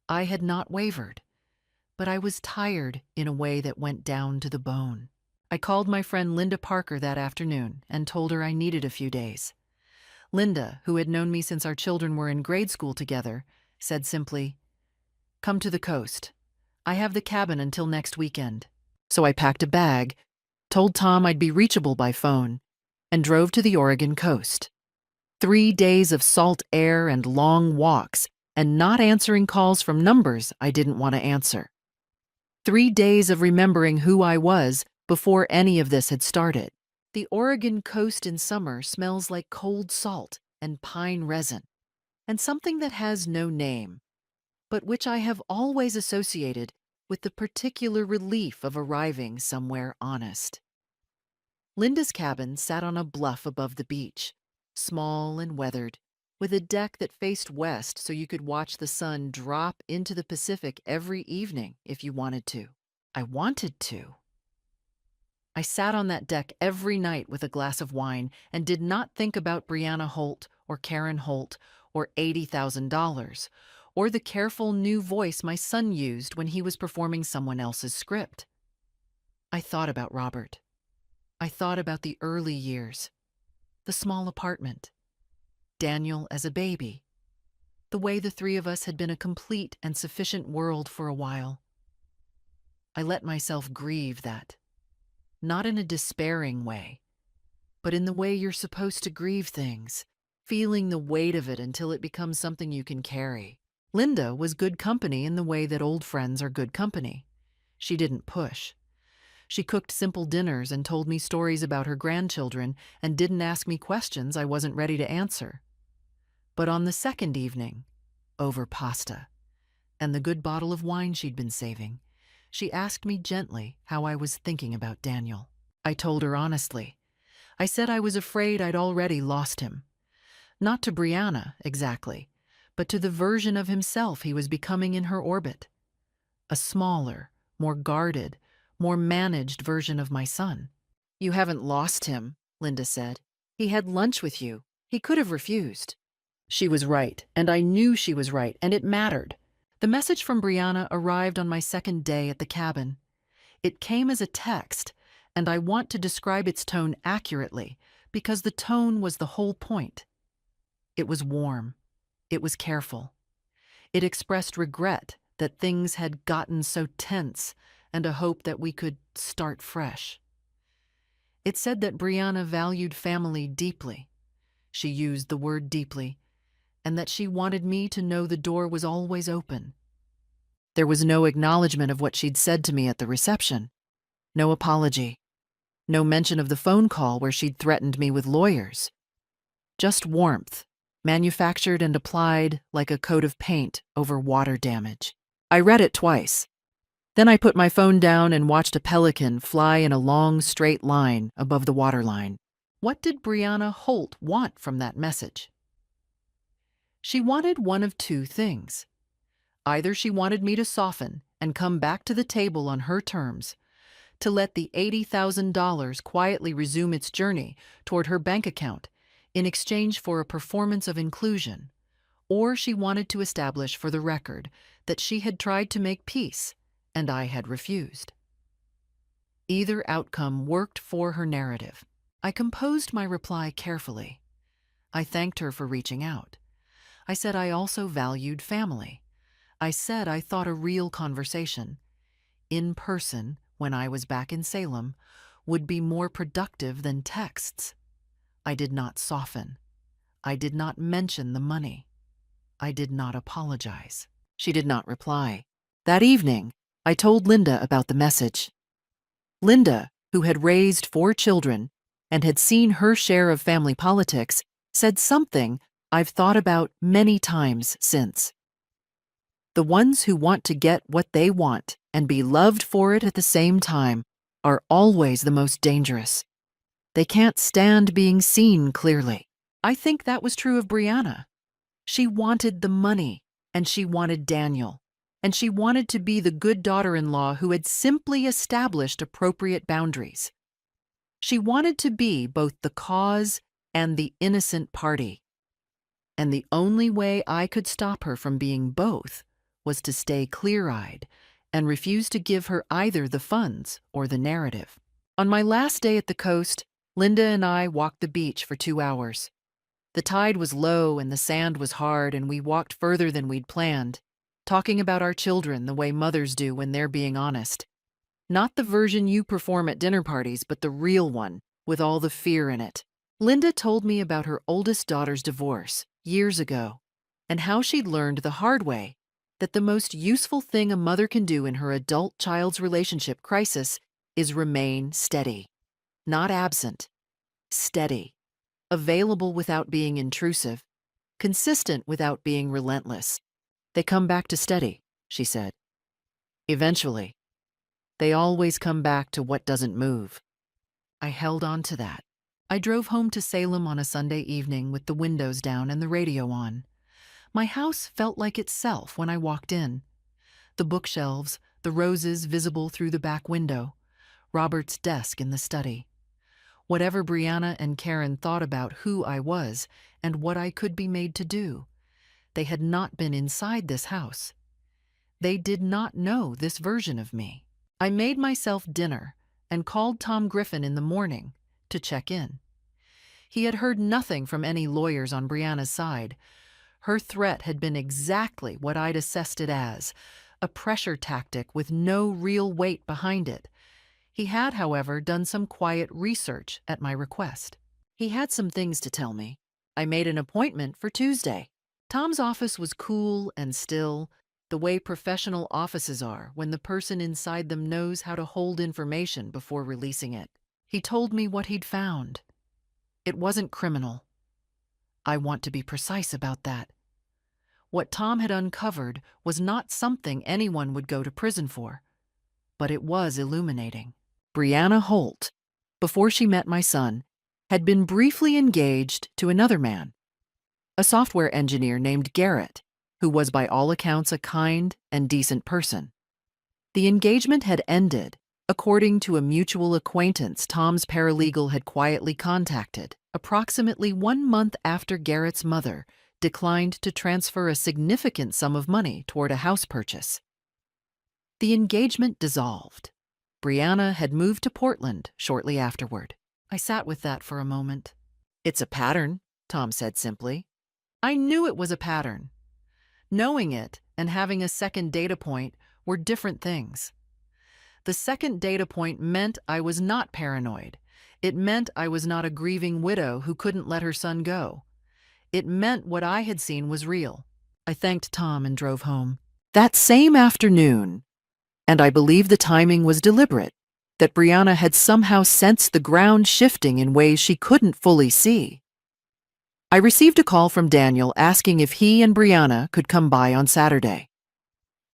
I had not wavered. But I was tired in a way that went down to the bone. I called my friend Linda Parker that afternoon and told her I needed a few days. Linda, who had known me since our children were in grade school together, said simply, "Come to the coast. I have the cabin until next weekend." So I packed a bag, told Tom I'd be reachable by phone, and drove to the Oregon coast. 3 days of salt air and long walks, and not answering calls from numbers I didn't want to answer. 3 days of remembering who I was before any of this had started. The Oregon coast in summer smells like cold salt and pine resin, and something that has no name, but which I have always associated with the particular relief of arriving somewhere honest. Linda's cabin sat on a bluff above the beach, small and weathered, with a deck that faced west so you could watch the sun drop into the Pacific every evening if you wanted to. I wanted to. I sat on that deck every night with a glass of wine and did not think about Brianna Holt or Karen Holt or $80,000 or the careful new voice my son used when he was performing someone else's script. I thought about Robert. I thought about the early years, the small apartment, Daniel as a baby, the way the three of us had been a complete and sufficient world for a while. I let myself grieve that, not in a despairing way, but in the way you're supposed to grieve things, feeling the weight of it until it becomes something you can carry. Linda was good company in the way that old friends are good company. She didn't push. She cooked simple dinners and told me stories about her grandchildren and didn't ask me questions I wasn't ready to answer. But on the second evening, over pasta and the good bottle of wine she'd been saving, she asked me gently how I was thinking about Daniel. I told her honestly. I said I was afraid I'd already lost him. Not to Brianna, exactly, but to the version of himself he was becoming in her orbit. A smaller, more guarded, more managed version of my son. You haven't lost him, Linda said. He had lunch with you. He could have refused. She was right, and I knew she was right, and it mattered. The message from Brianna arrived on my second day at the cabin. It came as a text, and I want to describe its tone accurately because the tone was the whole point. It was warm. It was careful. It expressed regret that things had gotten so tense and a hope that we could start fresh. It said that Brianna valued family deeply. She used the word deeply, and that she wanted me to know the door was always open. There was no acknowledgement of what she'd said to me at the reception. No apology. No mention of the phone call where she'd threatened me with lawyers. Just warmth, manufactured and applied like a coat of paint over water damage. I read it twice. Then I put my phone down and watched a pelican fly in a long, straight line above the waterline. What did Brianna Holt want from that message? She wanted one of two things. Either she wanted me to soften and come back to the table on her terms, to let the $80,000 quietly resume its journey toward her bank account in exchange for a performance of inclusion, or she wanted to establish for the record that she had tried to make peace and I had refused. Either outcome worked for her narrative. I composed my reply carefully. I thanked her for reaching out. I said I also valued family. I said I thought a real conversation, in person when I was back in Salem, would be more productive than texts. I did not soften. I did not mention the money. I did not apologize. She did not reply. That evening, I told Linda about the message. Linda, who had raised 4 children and had seen her share of family politics, said something I've thought about many times since. The ones who want to get what they want and be loved for it at the same time are always the most dangerous. They can't stand being seen clearly. I think that was true of Brianna. She wanted the money, and she wanted Daniel, and she wanted to be the good daughter-in-law who had simply established appropriate boundaries. She wanted to be both the cause and the innocent party. And the only way I could stop her from being both was to stay clear-eyed and refuse to give her either the funds or the narrative. On my last day at the coast, Linda and I walked the beach for 2 hours. The tide was low and the sand was hard, and we walked further than we'd planned, talking about our children the way mothers do when they're being honest. Not the version you perform at dinner parties, but the real one, with all the fear in it. Linda told me about her oldest daughter's divorce years ago, and how she'd learned the hard way that the most useful thing a mother can do in her adult-child's relationship crisis is remain steady. Not absent, steady. Available without being intrusive, consistent without being relentless. They come back to steady, she said. Eventually, they always come back to what doesn't move. I held on to that. I drove home to Salem on a Sunday evening with the windows down and the radio on. My house felt like itself when I walked in. The bookshelves, the roses visible through the back window, Robert's desk in the study. Whatever Brianna and Karen thought about who I was and what I could be made to do, they had not been inside this house. They did not know this version of me. I made myself dinner and called Tom Griffin in the morning to check in. He had heard nothing from any lawyers on Brianna's side. Her threat had been exactly what I'd assessed it as, a pressure tactic with no real weight behind it. He had, however, done some quiet research at my request. He had some things to tell me. I made an appointment for Tuesday. Tom's office was cool and still, the way professional offices are when the person inside them knows how to hold information before releasing it. He told me what he'd found. It wasn't criminal. I want to be precise about that. What Tom had uncovered was not something anyone would go to prison for, but it was illuminating. Brianna Holt, before she met my son, had been briefly engaged to another man, a software engineer named Garrett, who was by all accounts a kind and decent person. The engagement had ended, according to a mutual acquaintance Tom's paralegal had quietly contacted, approximately 1 month after Garrett's mother declined to transfer a significant sum of money toward a house purchase. The engagement dissolved. Brianna had moved to Portland shortly afterward. I sat with that for a moment. "It's a pattern," Tom said simply. I knew it was a pattern. Knowing it and having a second data point were different things. The second data point meant I was not paranoid. It meant I was not a grieving widow who couldn't let her son go. It meant what I had seen was real. I thanked Tom and drove home. That same afternoon, and I believe the timing was deliberate, that Brianna had somehow sensed the ground shifting in ways she couldn't fully see. I received a call from Daniel asking if he and Brianna could come by on Saturday.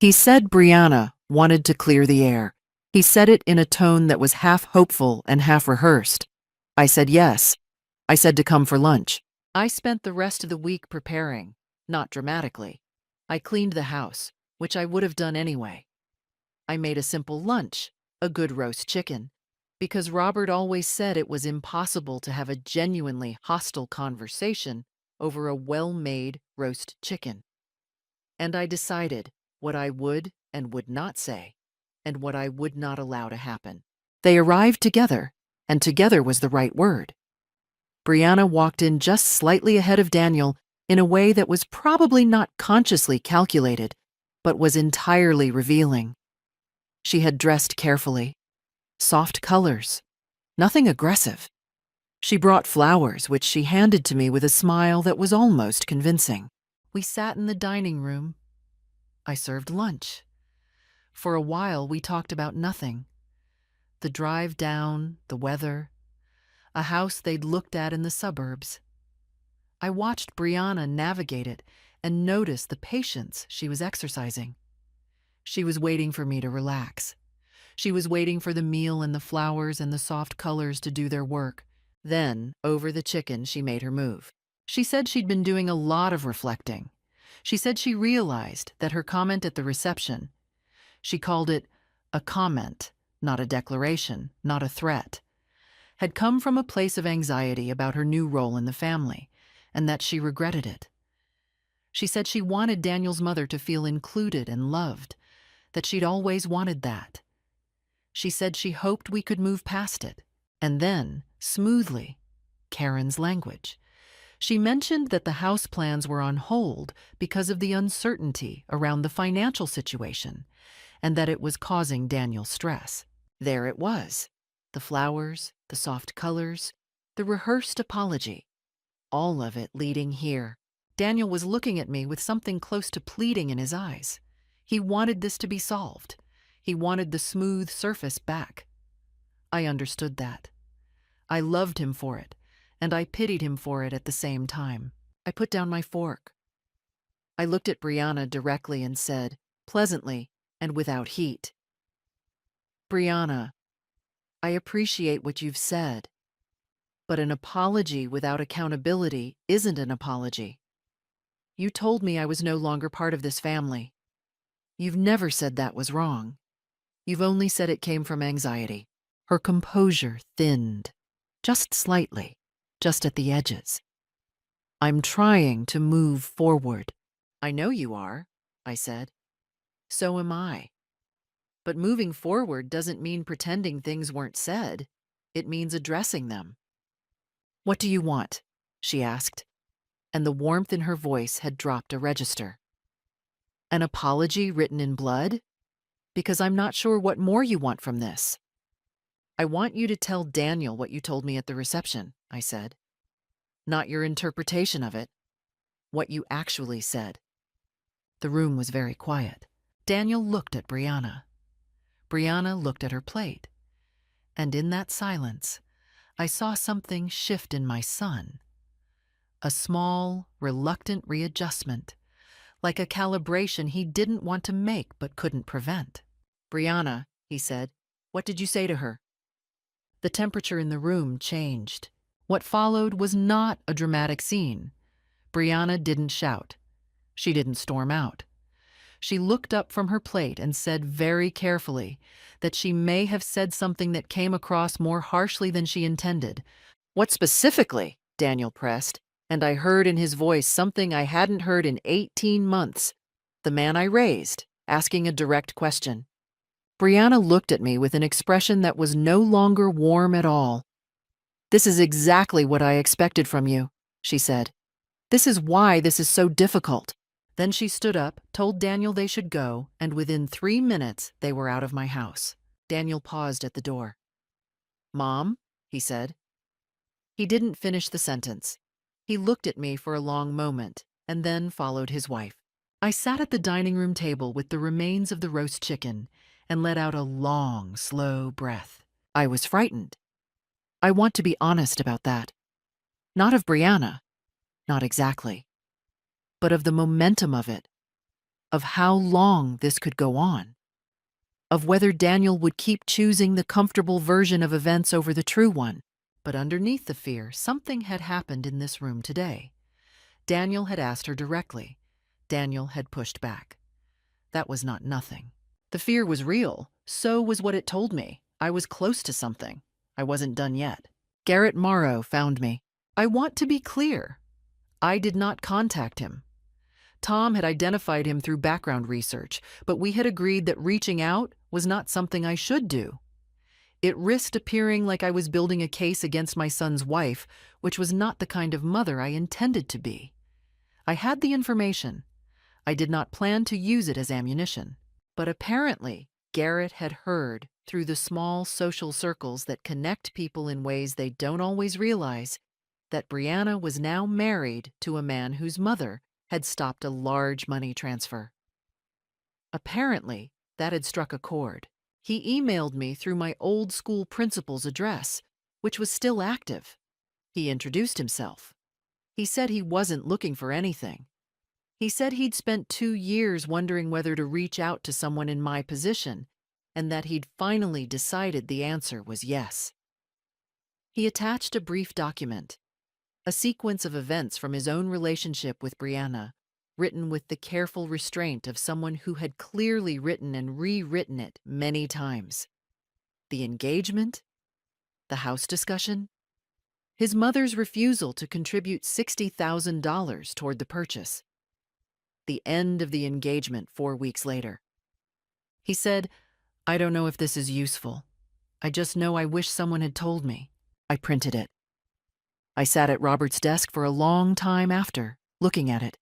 He said Brianna wanted to clear the air. He said it in a tone that was half hopeful and half rehearsed. I said yes. I said to come for lunch. I spent the rest of the week preparing, not dramatically. I cleaned the house, which I would have done anyway. I made a simple lunch, a good roast chicken, because Robert always said it was impossible to have a genuinely hostile conversation over a well-made roast chicken. And I decided what I would and would not say, and what I would not allow to happen. They arrived together, and together was the right word. Brianna walked in just slightly ahead of Daniel in a way that was probably not consciously calculated, but was entirely revealing. She had dressed carefully. Soft colors. Nothing aggressive. She brought flowers, which she handed to me with a smile that was almost convincing. We sat in the dining room. I served lunch. For a while, we talked about nothing. The drive down, the weather, a house they'd looked at in the suburbs. I watched Brianna navigate it and noticed the patience she was exercising. She was waiting for me to relax. She was waiting for the meal and the flowers and the soft colors to do their work. Then, over the chicken, she made her move. She said she'd been doing a lot of reflecting. She said she realized that her comment at the reception, she called it a comment, not a declaration, not a threat, had come from a place of anxiety about her new role in the family, and that she regretted it. She said she wanted Daniel's mother to feel included and loved, that she'd always wanted that. She said she hoped we could move past it. And then, smoothly, Karen's language. She mentioned that the house plans were on hold because of the uncertainty around the financial situation, and that it was causing Daniel stress. There it was. The flowers, the soft colors, the rehearsed apology. All of it leading here. Daniel was looking at me with something close to pleading in his eyes. He wanted this to be solved. He wanted the smooth surface back. I understood that. I loved him for it, and I pitied him for it at the same time. I put down my fork. I looked at Brianna directly and said, pleasantly, and without heat. Brianna, I appreciate what you've said, but an apology without accountability isn't an apology. You told me I was no longer part of this family. You've never said that was wrong. You've only said it came from anxiety. Her composure thinned, just slightly, just at the edges. I'm trying to move forward. I know you are, I said. So am I. But moving forward doesn't mean pretending things weren't said. It means addressing them. What do you want? She asked, and the warmth in her voice had dropped a register. An apology written in blood? Because I'm not sure what more you want from this. I want you to tell Daniel what you told me at the reception, I said. Not your interpretation of it. What you actually said. The room was very quiet. Daniel looked at Brianna. Brianna looked at her plate. And in that silence, I saw something shift in my son. A small, reluctant readjustment, like a calibration he didn't want to make but couldn't prevent. Brianna, he said, what did you say to her? The temperature in the room changed. What followed was not a dramatic scene. Brianna didn't shout. She didn't storm out. She looked up from her plate and said very carefully that she may have said something that came across more harshly than she intended. What specifically? Daniel pressed, and I heard in his voice something I hadn't heard in 18 months. The man I raised, asking a direct question. Brianna looked at me with an expression that was no longer warm at all. This is exactly what I expected from you, she said. This is why this is so difficult. Then she stood up, told Daniel they should go, and within 3 minutes they were out of my house. Daniel paused at the door. Mom, he said. He didn't finish the sentence. He looked at me for a long moment, and then followed his wife. I sat at the dining room table with the remains of the roast chicken and let out a long, slow breath. I was frightened. I want to be honest about that. Not of Brianna, not exactly, but of the momentum of it, of how long this could go on, of whether Daniel would keep choosing the comfortable version of events over the true one. But underneath the fear, something had happened in this room today. Daniel had asked her directly. Daniel had pushed back. That was not nothing. The fear was real. So was what it told me. I was close to something. I wasn't done yet. Garrett Morrow found me. I want to be clear. I did not contact him. Tom had identified him through background research, but we had agreed that reaching out was not something I should do. It risked appearing like I was building a case against my son's wife, which was not the kind of mother I intended to be. I had the information. I did not plan to use it as ammunition. But apparently, Garrett had heard, through the small social circles that connect people in ways they don't always realize, that Brianna was now married to a man whose mother had stopped a large money transfer. Apparently, that had struck a chord. He emailed me through my old school principal's address, which was still active. He introduced himself. He said he wasn't looking for anything. He said he'd spent 2 years wondering whether to reach out to someone in my position, and that he'd finally decided the answer was yes. He attached a brief document, a sequence of events from his own relationship with Brianna, written with the careful restraint of someone who had clearly written and rewritten it many times. The engagement, the house discussion, his mother's refusal to contribute $60,000 toward the purchase, the end of the engagement 4 weeks later. He said, I don't know if this is useful. I just know I wish someone had told me. I printed it. I sat at Robert's desk for a long time after, looking at it.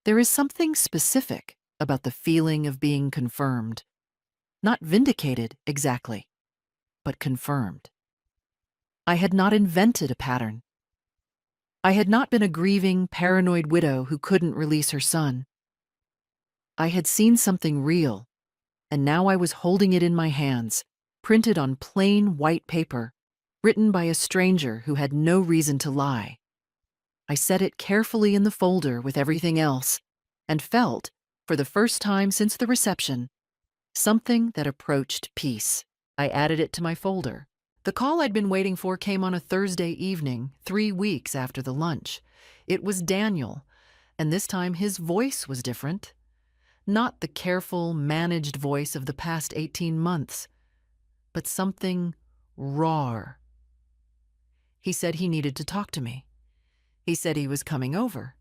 There is something specific about the feeling of being confirmed. Not vindicated exactly, but confirmed. I had not invented a pattern. I had not been a grieving, paranoid widow who couldn't release her son. I had seen something real, and now I was holding it in my hands, printed on plain white paper, written by a stranger who had no reason to lie. I set it carefully in the folder with everything else, and felt, for the first time since the reception, Something that approached peace. I added it to my folder. The call I'd been waiting for came on a Thursday evening, 3 weeks after the lunch. It was Daniel, and this time his voice was different. Not the careful, managed voice of the past 18 months, but something raw. He said he needed to talk to me. He said he was coming over.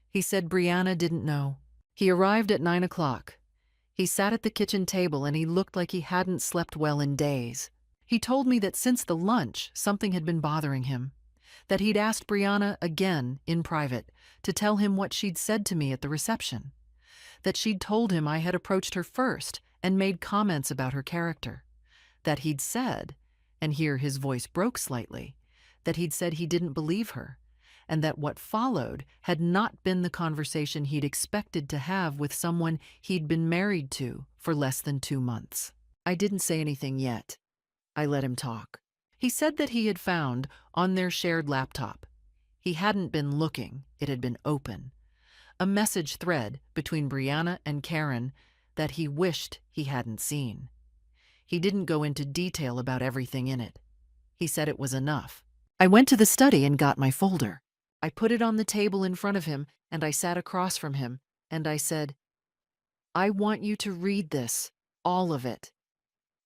He said Brianna didn't know. He arrived at 9 o'clock. He sat at the kitchen table and he looked like he hadn't slept well in days. He told me that since the lunch, something had been bothering him. That he'd asked Brianna again, in private, to tell him what she'd said to me at the reception. That she'd told him I had approached her first and made comments about her character. That he'd said, and here his voice broke slightly, that he'd said he didn't believe her, and that what followed had not been the conversation he'd expected to have with someone he'd been married to for less than 2 months. I didn't say anything yet. I let him talk. He said that he had found, on their shared laptop, he hadn't been looking, it had been open, a message thread between Brianna and Karen that he wished he hadn't seen. He didn't go into detail about everything in it. He said it was enough. I went to the study and got my folder. I put it on the table in front of him, and I sat across from him, and I said, I want you to read this, all of it.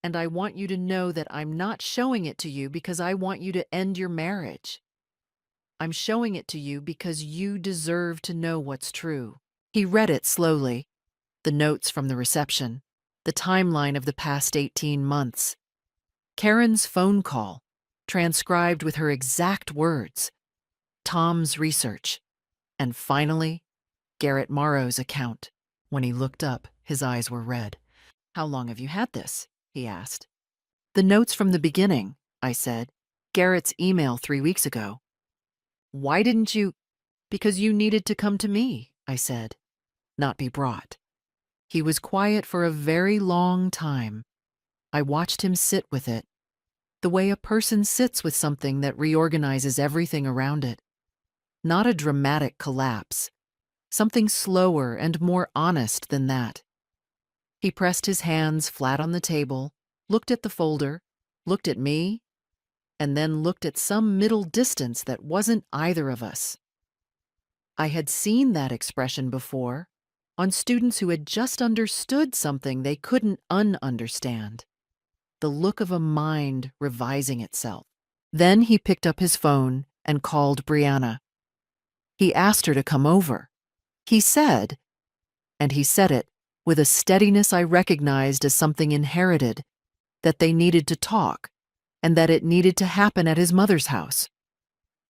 And I want you to know that I'm not showing it to you because I want you to end your marriage. I'm showing it to you because you deserve to know what's true. He read it slowly, the notes from the reception, the timeline of the past 18 months, Karen's phone call, transcribed with her exact words, Tom's research, and finally, Garrett Morrow's account. When he looked up, his eyes were red. How long have you had this? He asked. The notes from the beginning, I said. Garrett's email 3 weeks ago. Why didn't you? Because you needed to come to me, I said, not be brought. He was quiet for a very long time. I watched him sit with it, the way a person sits with something that reorganizes everything around it. Not a dramatic collapse, something slower and more honest than that. He pressed his hands flat on the table, looked at the folder, looked at me, and then looked at some middle distance that wasn't either of us. I had seen that expression before on students who had just understood something they couldn't un-understand. The look of a mind revising itself. Then he picked up his phone and called Brianna. He asked her to come over. He said, and he said it with a steadiness I recognized as something inherited, that they needed to talk and that it needed to happen at his mother's house,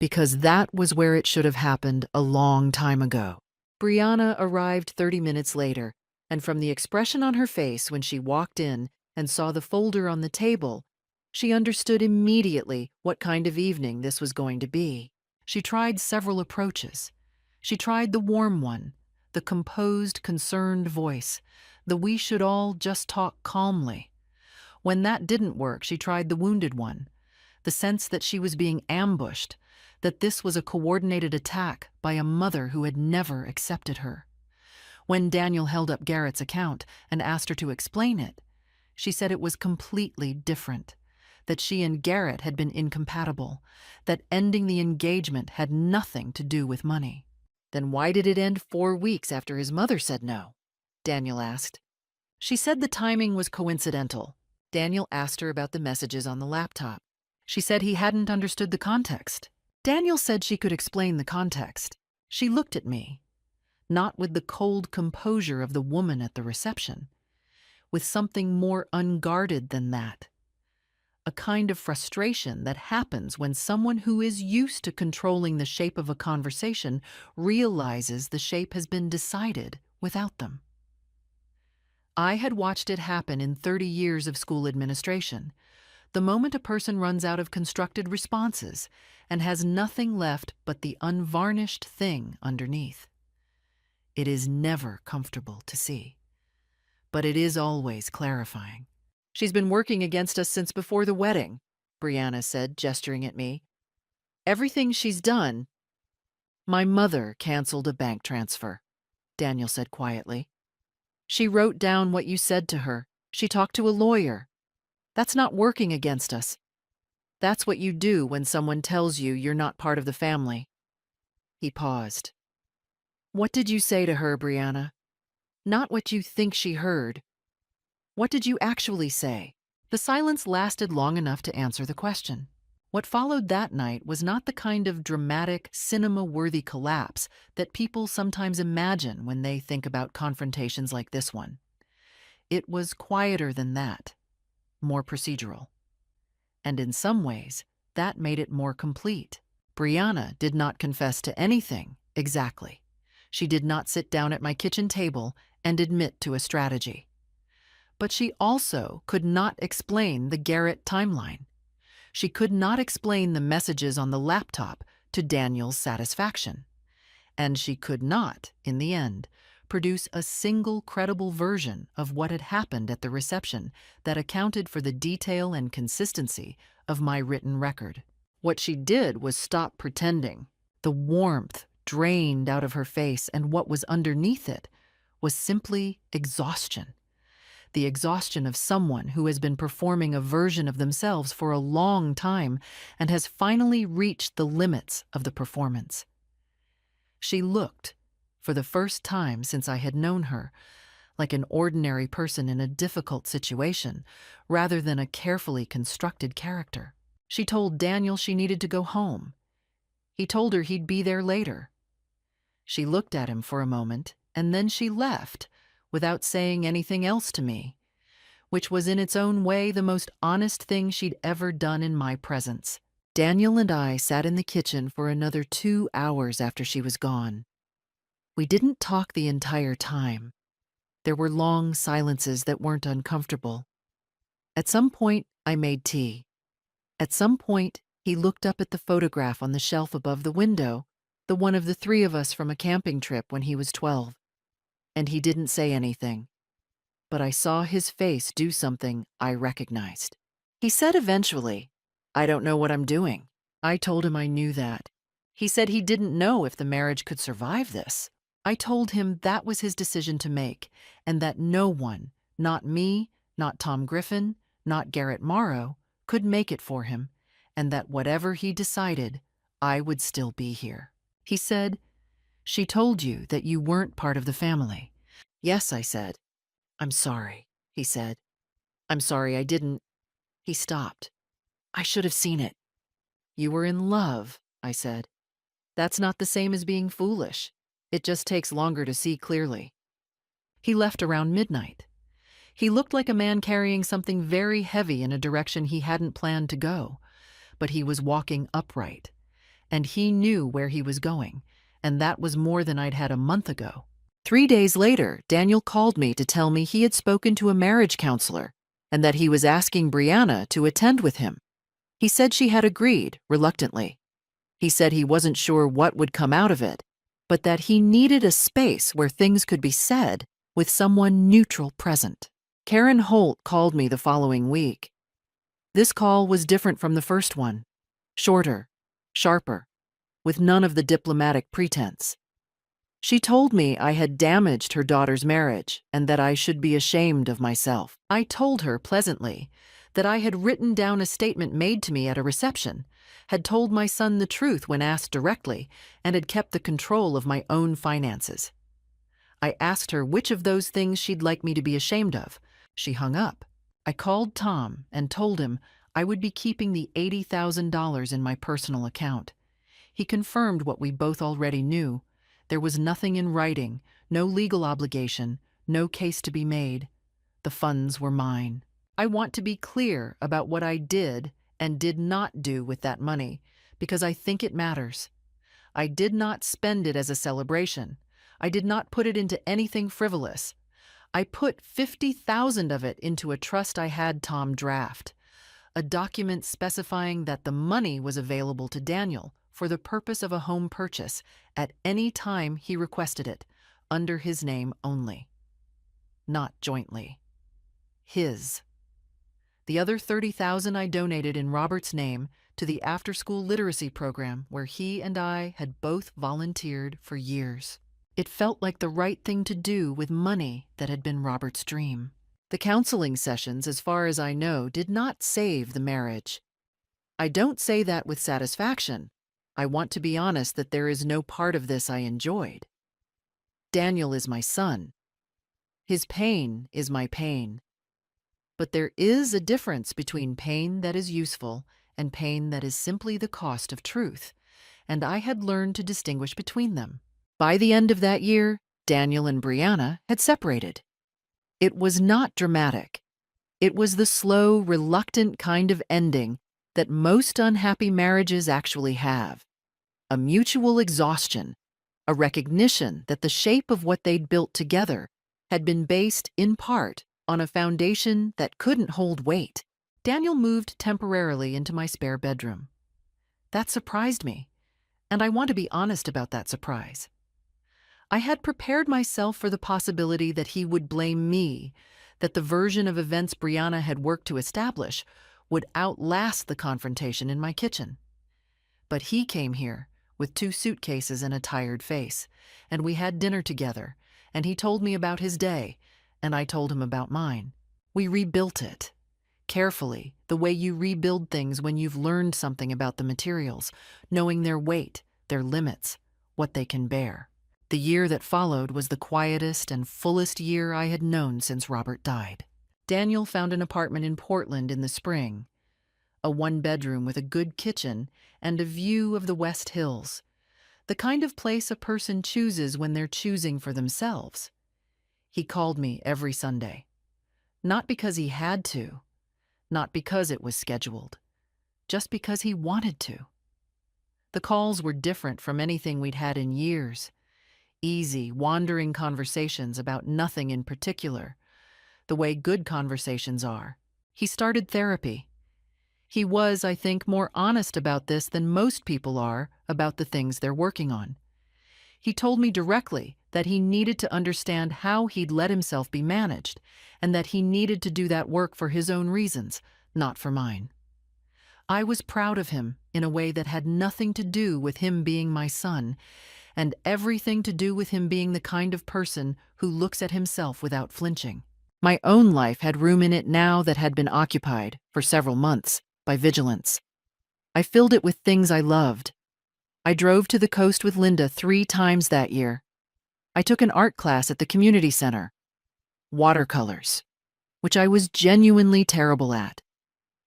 because that was where it should have happened a long time ago. Brianna arrived 30 minutes later, and from the expression on her face when she walked in and saw the folder on the table, she understood immediately what kind of evening this was going to be. She tried several approaches. She tried the warm one, the composed, concerned voice, the we should all just talk calmly. When that didn't work, she tried the wounded one, the sense that she was being ambushed, that this was a coordinated attack by a mother who had never accepted her. When Daniel held up Garrett's account and asked her to explain it, she said it was completely different, that she and Garrett had been incompatible, that ending the engagement had nothing to do with money. Then why did it end 4 weeks after his mother said no? Daniel asked. She said the timing was coincidental. Daniel asked her about the messages on the laptop. She said he hadn't understood the context. Daniel said she could explain the context. She looked at me, not with the cold composure of the woman at the reception, with something more unguarded than that. A kind of frustration that happens when someone who is used to controlling the shape of a conversation realizes the shape has been decided without them. I had watched it happen in 30 years of school administration. The moment a person runs out of constructed responses and has nothing left but the unvarnished thing underneath. It is never comfortable to see, but it is always clarifying. She's been working against us since before the wedding, Brianna said, gesturing at me. Everything she's done. My mother canceled a bank transfer, Daniel said quietly. She wrote down what you said to her. She talked to a lawyer. That's not working against us. That's what you do when someone tells you you're not part of the family." He paused. "What did you say to her, Brianna? Not what you think she heard. What did you actually say?" The silence lasted long enough to answer the question. What followed that night was not the kind of dramatic, cinema-worthy collapse that people sometimes imagine when they think about confrontations like this one. It was quieter than that, more procedural. And in some ways, that made it more complete. Brianna did not confess to anything, exactly. She did not sit down at my kitchen table and admit to a strategy. But she also could not explain the Garrett timeline. She could not explain the messages on the laptop to Daniel's satisfaction. And she could not, in the end, produce a single credible version of what had happened at the reception that accounted for the detail and consistency of my written record. What she did was stop pretending. The warmth drained out of her face, and what was underneath it was simply exhaustion. The exhaustion of someone who has been performing a version of themselves for a long time and has finally reached the limits of the performance. She looked, for the first time since I had known her, like an ordinary person in a difficult situation, rather than a carefully constructed character. She told Daniel she needed to go home. He told her he'd be there later. She looked at him for a moment, and then she left, without saying anything else to me, which was in its own way the most honest thing she'd ever done in my presence. Daniel and I sat in the kitchen for another 2 hours after she was gone. We didn't talk the entire time. There were long silences that weren't uncomfortable. At some point, I made tea. At some point, he looked up at the photograph on the shelf above the window, the one of the three of us from a camping trip when he was 12. And he didn't say anything. But I saw his face do something I recognized. He said eventually, "I don't know what I'm doing." I told him I knew that. He said he didn't know if the marriage could survive this. I told him that was his decision to make, and that no one, not me, not Tom Griffin, not Garrett Morrow, could make it for him, and that whatever he decided, I would still be here. He said, "She told you that you weren't part of the family." "Yes," I said. "I'm sorry," he said. "I'm sorry I didn't." He stopped. "I should have seen it." "You were in love," I said. "That's not the same as being foolish. It just takes longer to see clearly." He left around midnight. He looked like a man carrying something very heavy in a direction he hadn't planned to go, but he was walking upright, and he knew where he was going, and that was more than I'd had a month ago. 3 days later, Daniel called me to tell me he had spoken to a marriage counselor and that he was asking Brianna to attend with him. He said she had agreed, reluctantly. He said he wasn't sure what would come out of it, but that he needed a space where things could be said with someone neutral present. Karen Holt called me the following week. This call was different from the first one. Shorter, sharper, with none of the diplomatic pretense. She told me I had damaged her daughter's marriage and that I should be ashamed of myself. I told her pleasantly that I had written down a statement made to me at a reception, had told my son the truth when asked directly, and had kept the control of my own finances. I asked her which of those things she'd like me to be ashamed of. She hung up. I called Tom and told him I would be keeping the $80,000 in my personal account. He confirmed what we both already knew. There was nothing in writing, no legal obligation, no case to be made. The funds were mine. I want to be clear about what I did and did not do with that money, because I think it matters. I did not spend it as a celebration. I did not put it into anything frivolous. I put $50,000 of it into a trust I had Tom draft, a document specifying that the money was available to Daniel for the purpose of a home purchase at any time he requested it, under his name only. Not jointly. His. The other $30,000 I donated in Robert's name to the after-school literacy program where he and I had both volunteered for years. It felt like the right thing to do with money that had been Robert's dream. The counseling sessions, as far as I know, did not save the marriage. I don't say that with satisfaction. I want to be honest that there is no part of this I enjoyed. Daniel is my son. His pain is my pain. But there is a difference between pain that is useful and pain that is simply the cost of truth, and I had learned to distinguish between them. By the end of that year, Daniel and Brianna had separated. It was not dramatic. It was the slow, reluctant kind of ending that most unhappy marriages actually have. A mutual exhaustion, a recognition that the shape of what they'd built together had been based, in part, on a foundation that couldn't hold weight. Daniel moved temporarily into my spare bedroom. That surprised me, and I want to be honest about that surprise. I had prepared myself for the possibility that he would blame me, that the version of events Brianna had worked to establish would outlast the confrontation in my kitchen. But he came here with 2 suitcases and a tired face, and we had dinner together, and he told me about his day, and I told him about mine. We rebuilt it. Carefully, the way you rebuild things when you've learned something about the materials, knowing their weight, their limits, what they can bear. The year that followed was the quietest and fullest year I had known since Robert died. Daniel found an apartment in Portland in the spring, a 1-bedroom with a good kitchen and a view of the West Hills, the kind of place a person chooses when they're choosing for themselves. He called me every Sunday, not because he had to, not because it was scheduled, just because he wanted to. The calls were different from anything we'd had in years. Easy, wandering conversations about nothing in particular, the way good conversations are. He started therapy. He was, I think, more honest about this than most people are about the things they're working on. He told me directly that he needed to understand how he'd let himself be managed, and that he needed to do that work for his own reasons, not for mine. I was proud of him in a way that had nothing to do with him being my son, and everything to do with him being the kind of person who looks at himself without flinching. My own life had room in it now that had been occupied, for several months, by vigilance. I filled it with things I loved. I drove to the coast with Linda 3 times that year. I took an art class at the community center. Watercolors, which I was genuinely terrible at,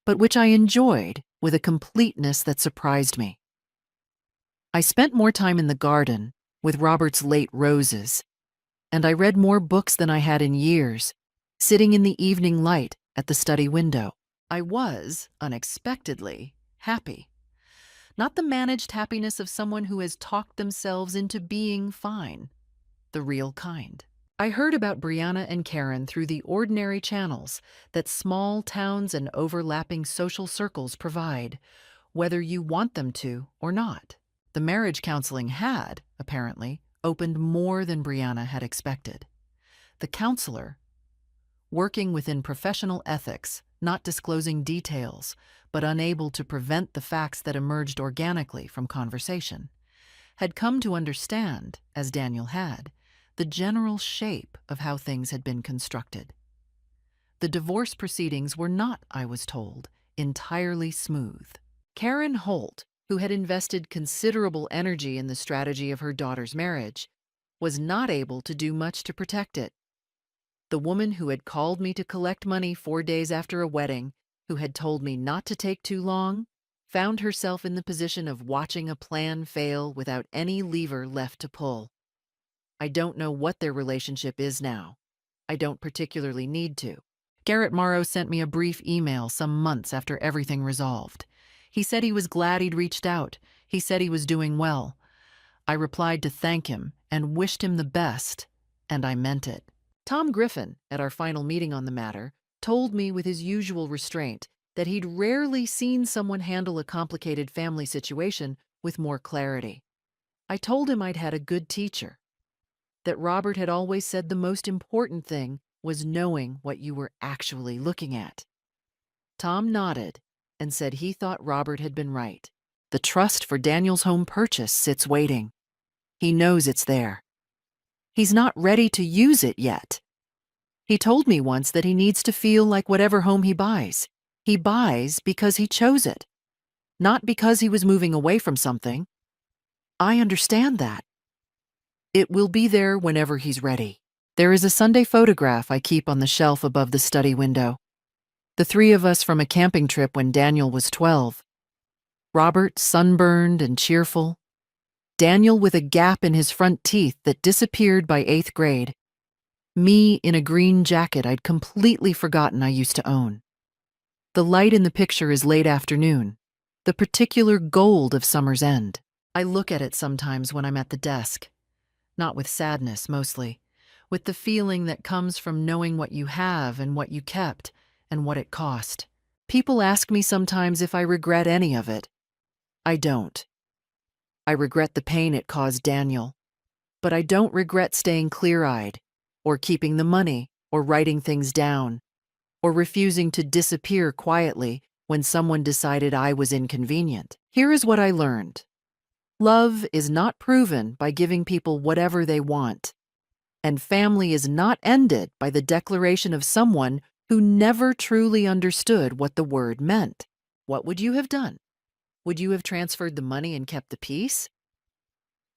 but which I enjoyed with a completeness that surprised me. I spent more time in the garden with Robert's late roses, and I read more books than I had in years, sitting in the evening light at the study window. I was, unexpectedly, happy. Not the managed happiness of someone who has talked themselves into being fine, the real kind. I heard about Brianna and Karen through the ordinary channels that small towns and overlapping social circles provide, whether you want them to or not. The marriage counseling had, apparently, opened more than Brianna had expected. The counselor, working within professional ethics, not disclosing details, but unable to prevent the facts that emerged organically from conversation, had come to understand, as Daniel had, the general shape of how things had been constructed. The divorce proceedings were not, I was told, entirely smooth. Karen Holt, who had invested considerable energy in the strategy of her daughter's marriage, was not able to do much to protect it. The woman who had called me to collect money 4 days after a wedding, who had told me not to take too long, found herself in the position of watching a plan fail without any lever left to pull. I don't know what their relationship is now. I don't particularly need to. Garrett Morrow sent me a brief email some months after everything resolved. He said he was glad he'd reached out. He said he was doing well. I replied to thank him and wished him the best, and I meant it. Tom Griffin, at our final meeting on the matter, told me with his usual restraint that he'd rarely seen someone handle a complicated family situation with more clarity. I told him I'd had a good teacher, that Robert had always said the most important thing was knowing what you were actually looking at. Tom nodded and said he thought Robert had been right. The trust for Daniel's home purchase sits waiting. He knows it's there. He's not ready to use it yet. He told me once that he needs to feel like whatever home he buys. He buys because he chose it, not because he was moving away from something. I understand that. It will be there whenever he's ready. There is a Sunday photograph I keep on the shelf above the study window. The three of us from a camping trip when Daniel was 12. Robert, sunburned and cheerful. Daniel with a gap in his front teeth that disappeared by 8th grade. Me in a green jacket I'd completely forgotten I used to own. The light in the picture is late afternoon, the particular gold of summer's end. I look at it sometimes when I'm at the desk, not with sadness mostly, with the feeling that comes from knowing what you have and what you kept and what it cost. People ask me sometimes if I regret any of it. I don't. I regret the pain it caused Daniel, but I don't regret staying clear-eyed, or keeping the money, or writing things down, or refusing to disappear quietly when someone decided I was inconvenient. Here is what I learned. Love is not proven by giving people whatever they want, and family is not ended by the declaration of someone who never truly understood what the word meant. What would you have done? Would you have transferred the money and kept the peace?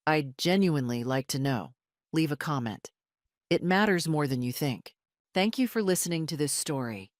I'd genuinely like to know. Leave a comment. It matters more than you think. Thank you for listening to this story.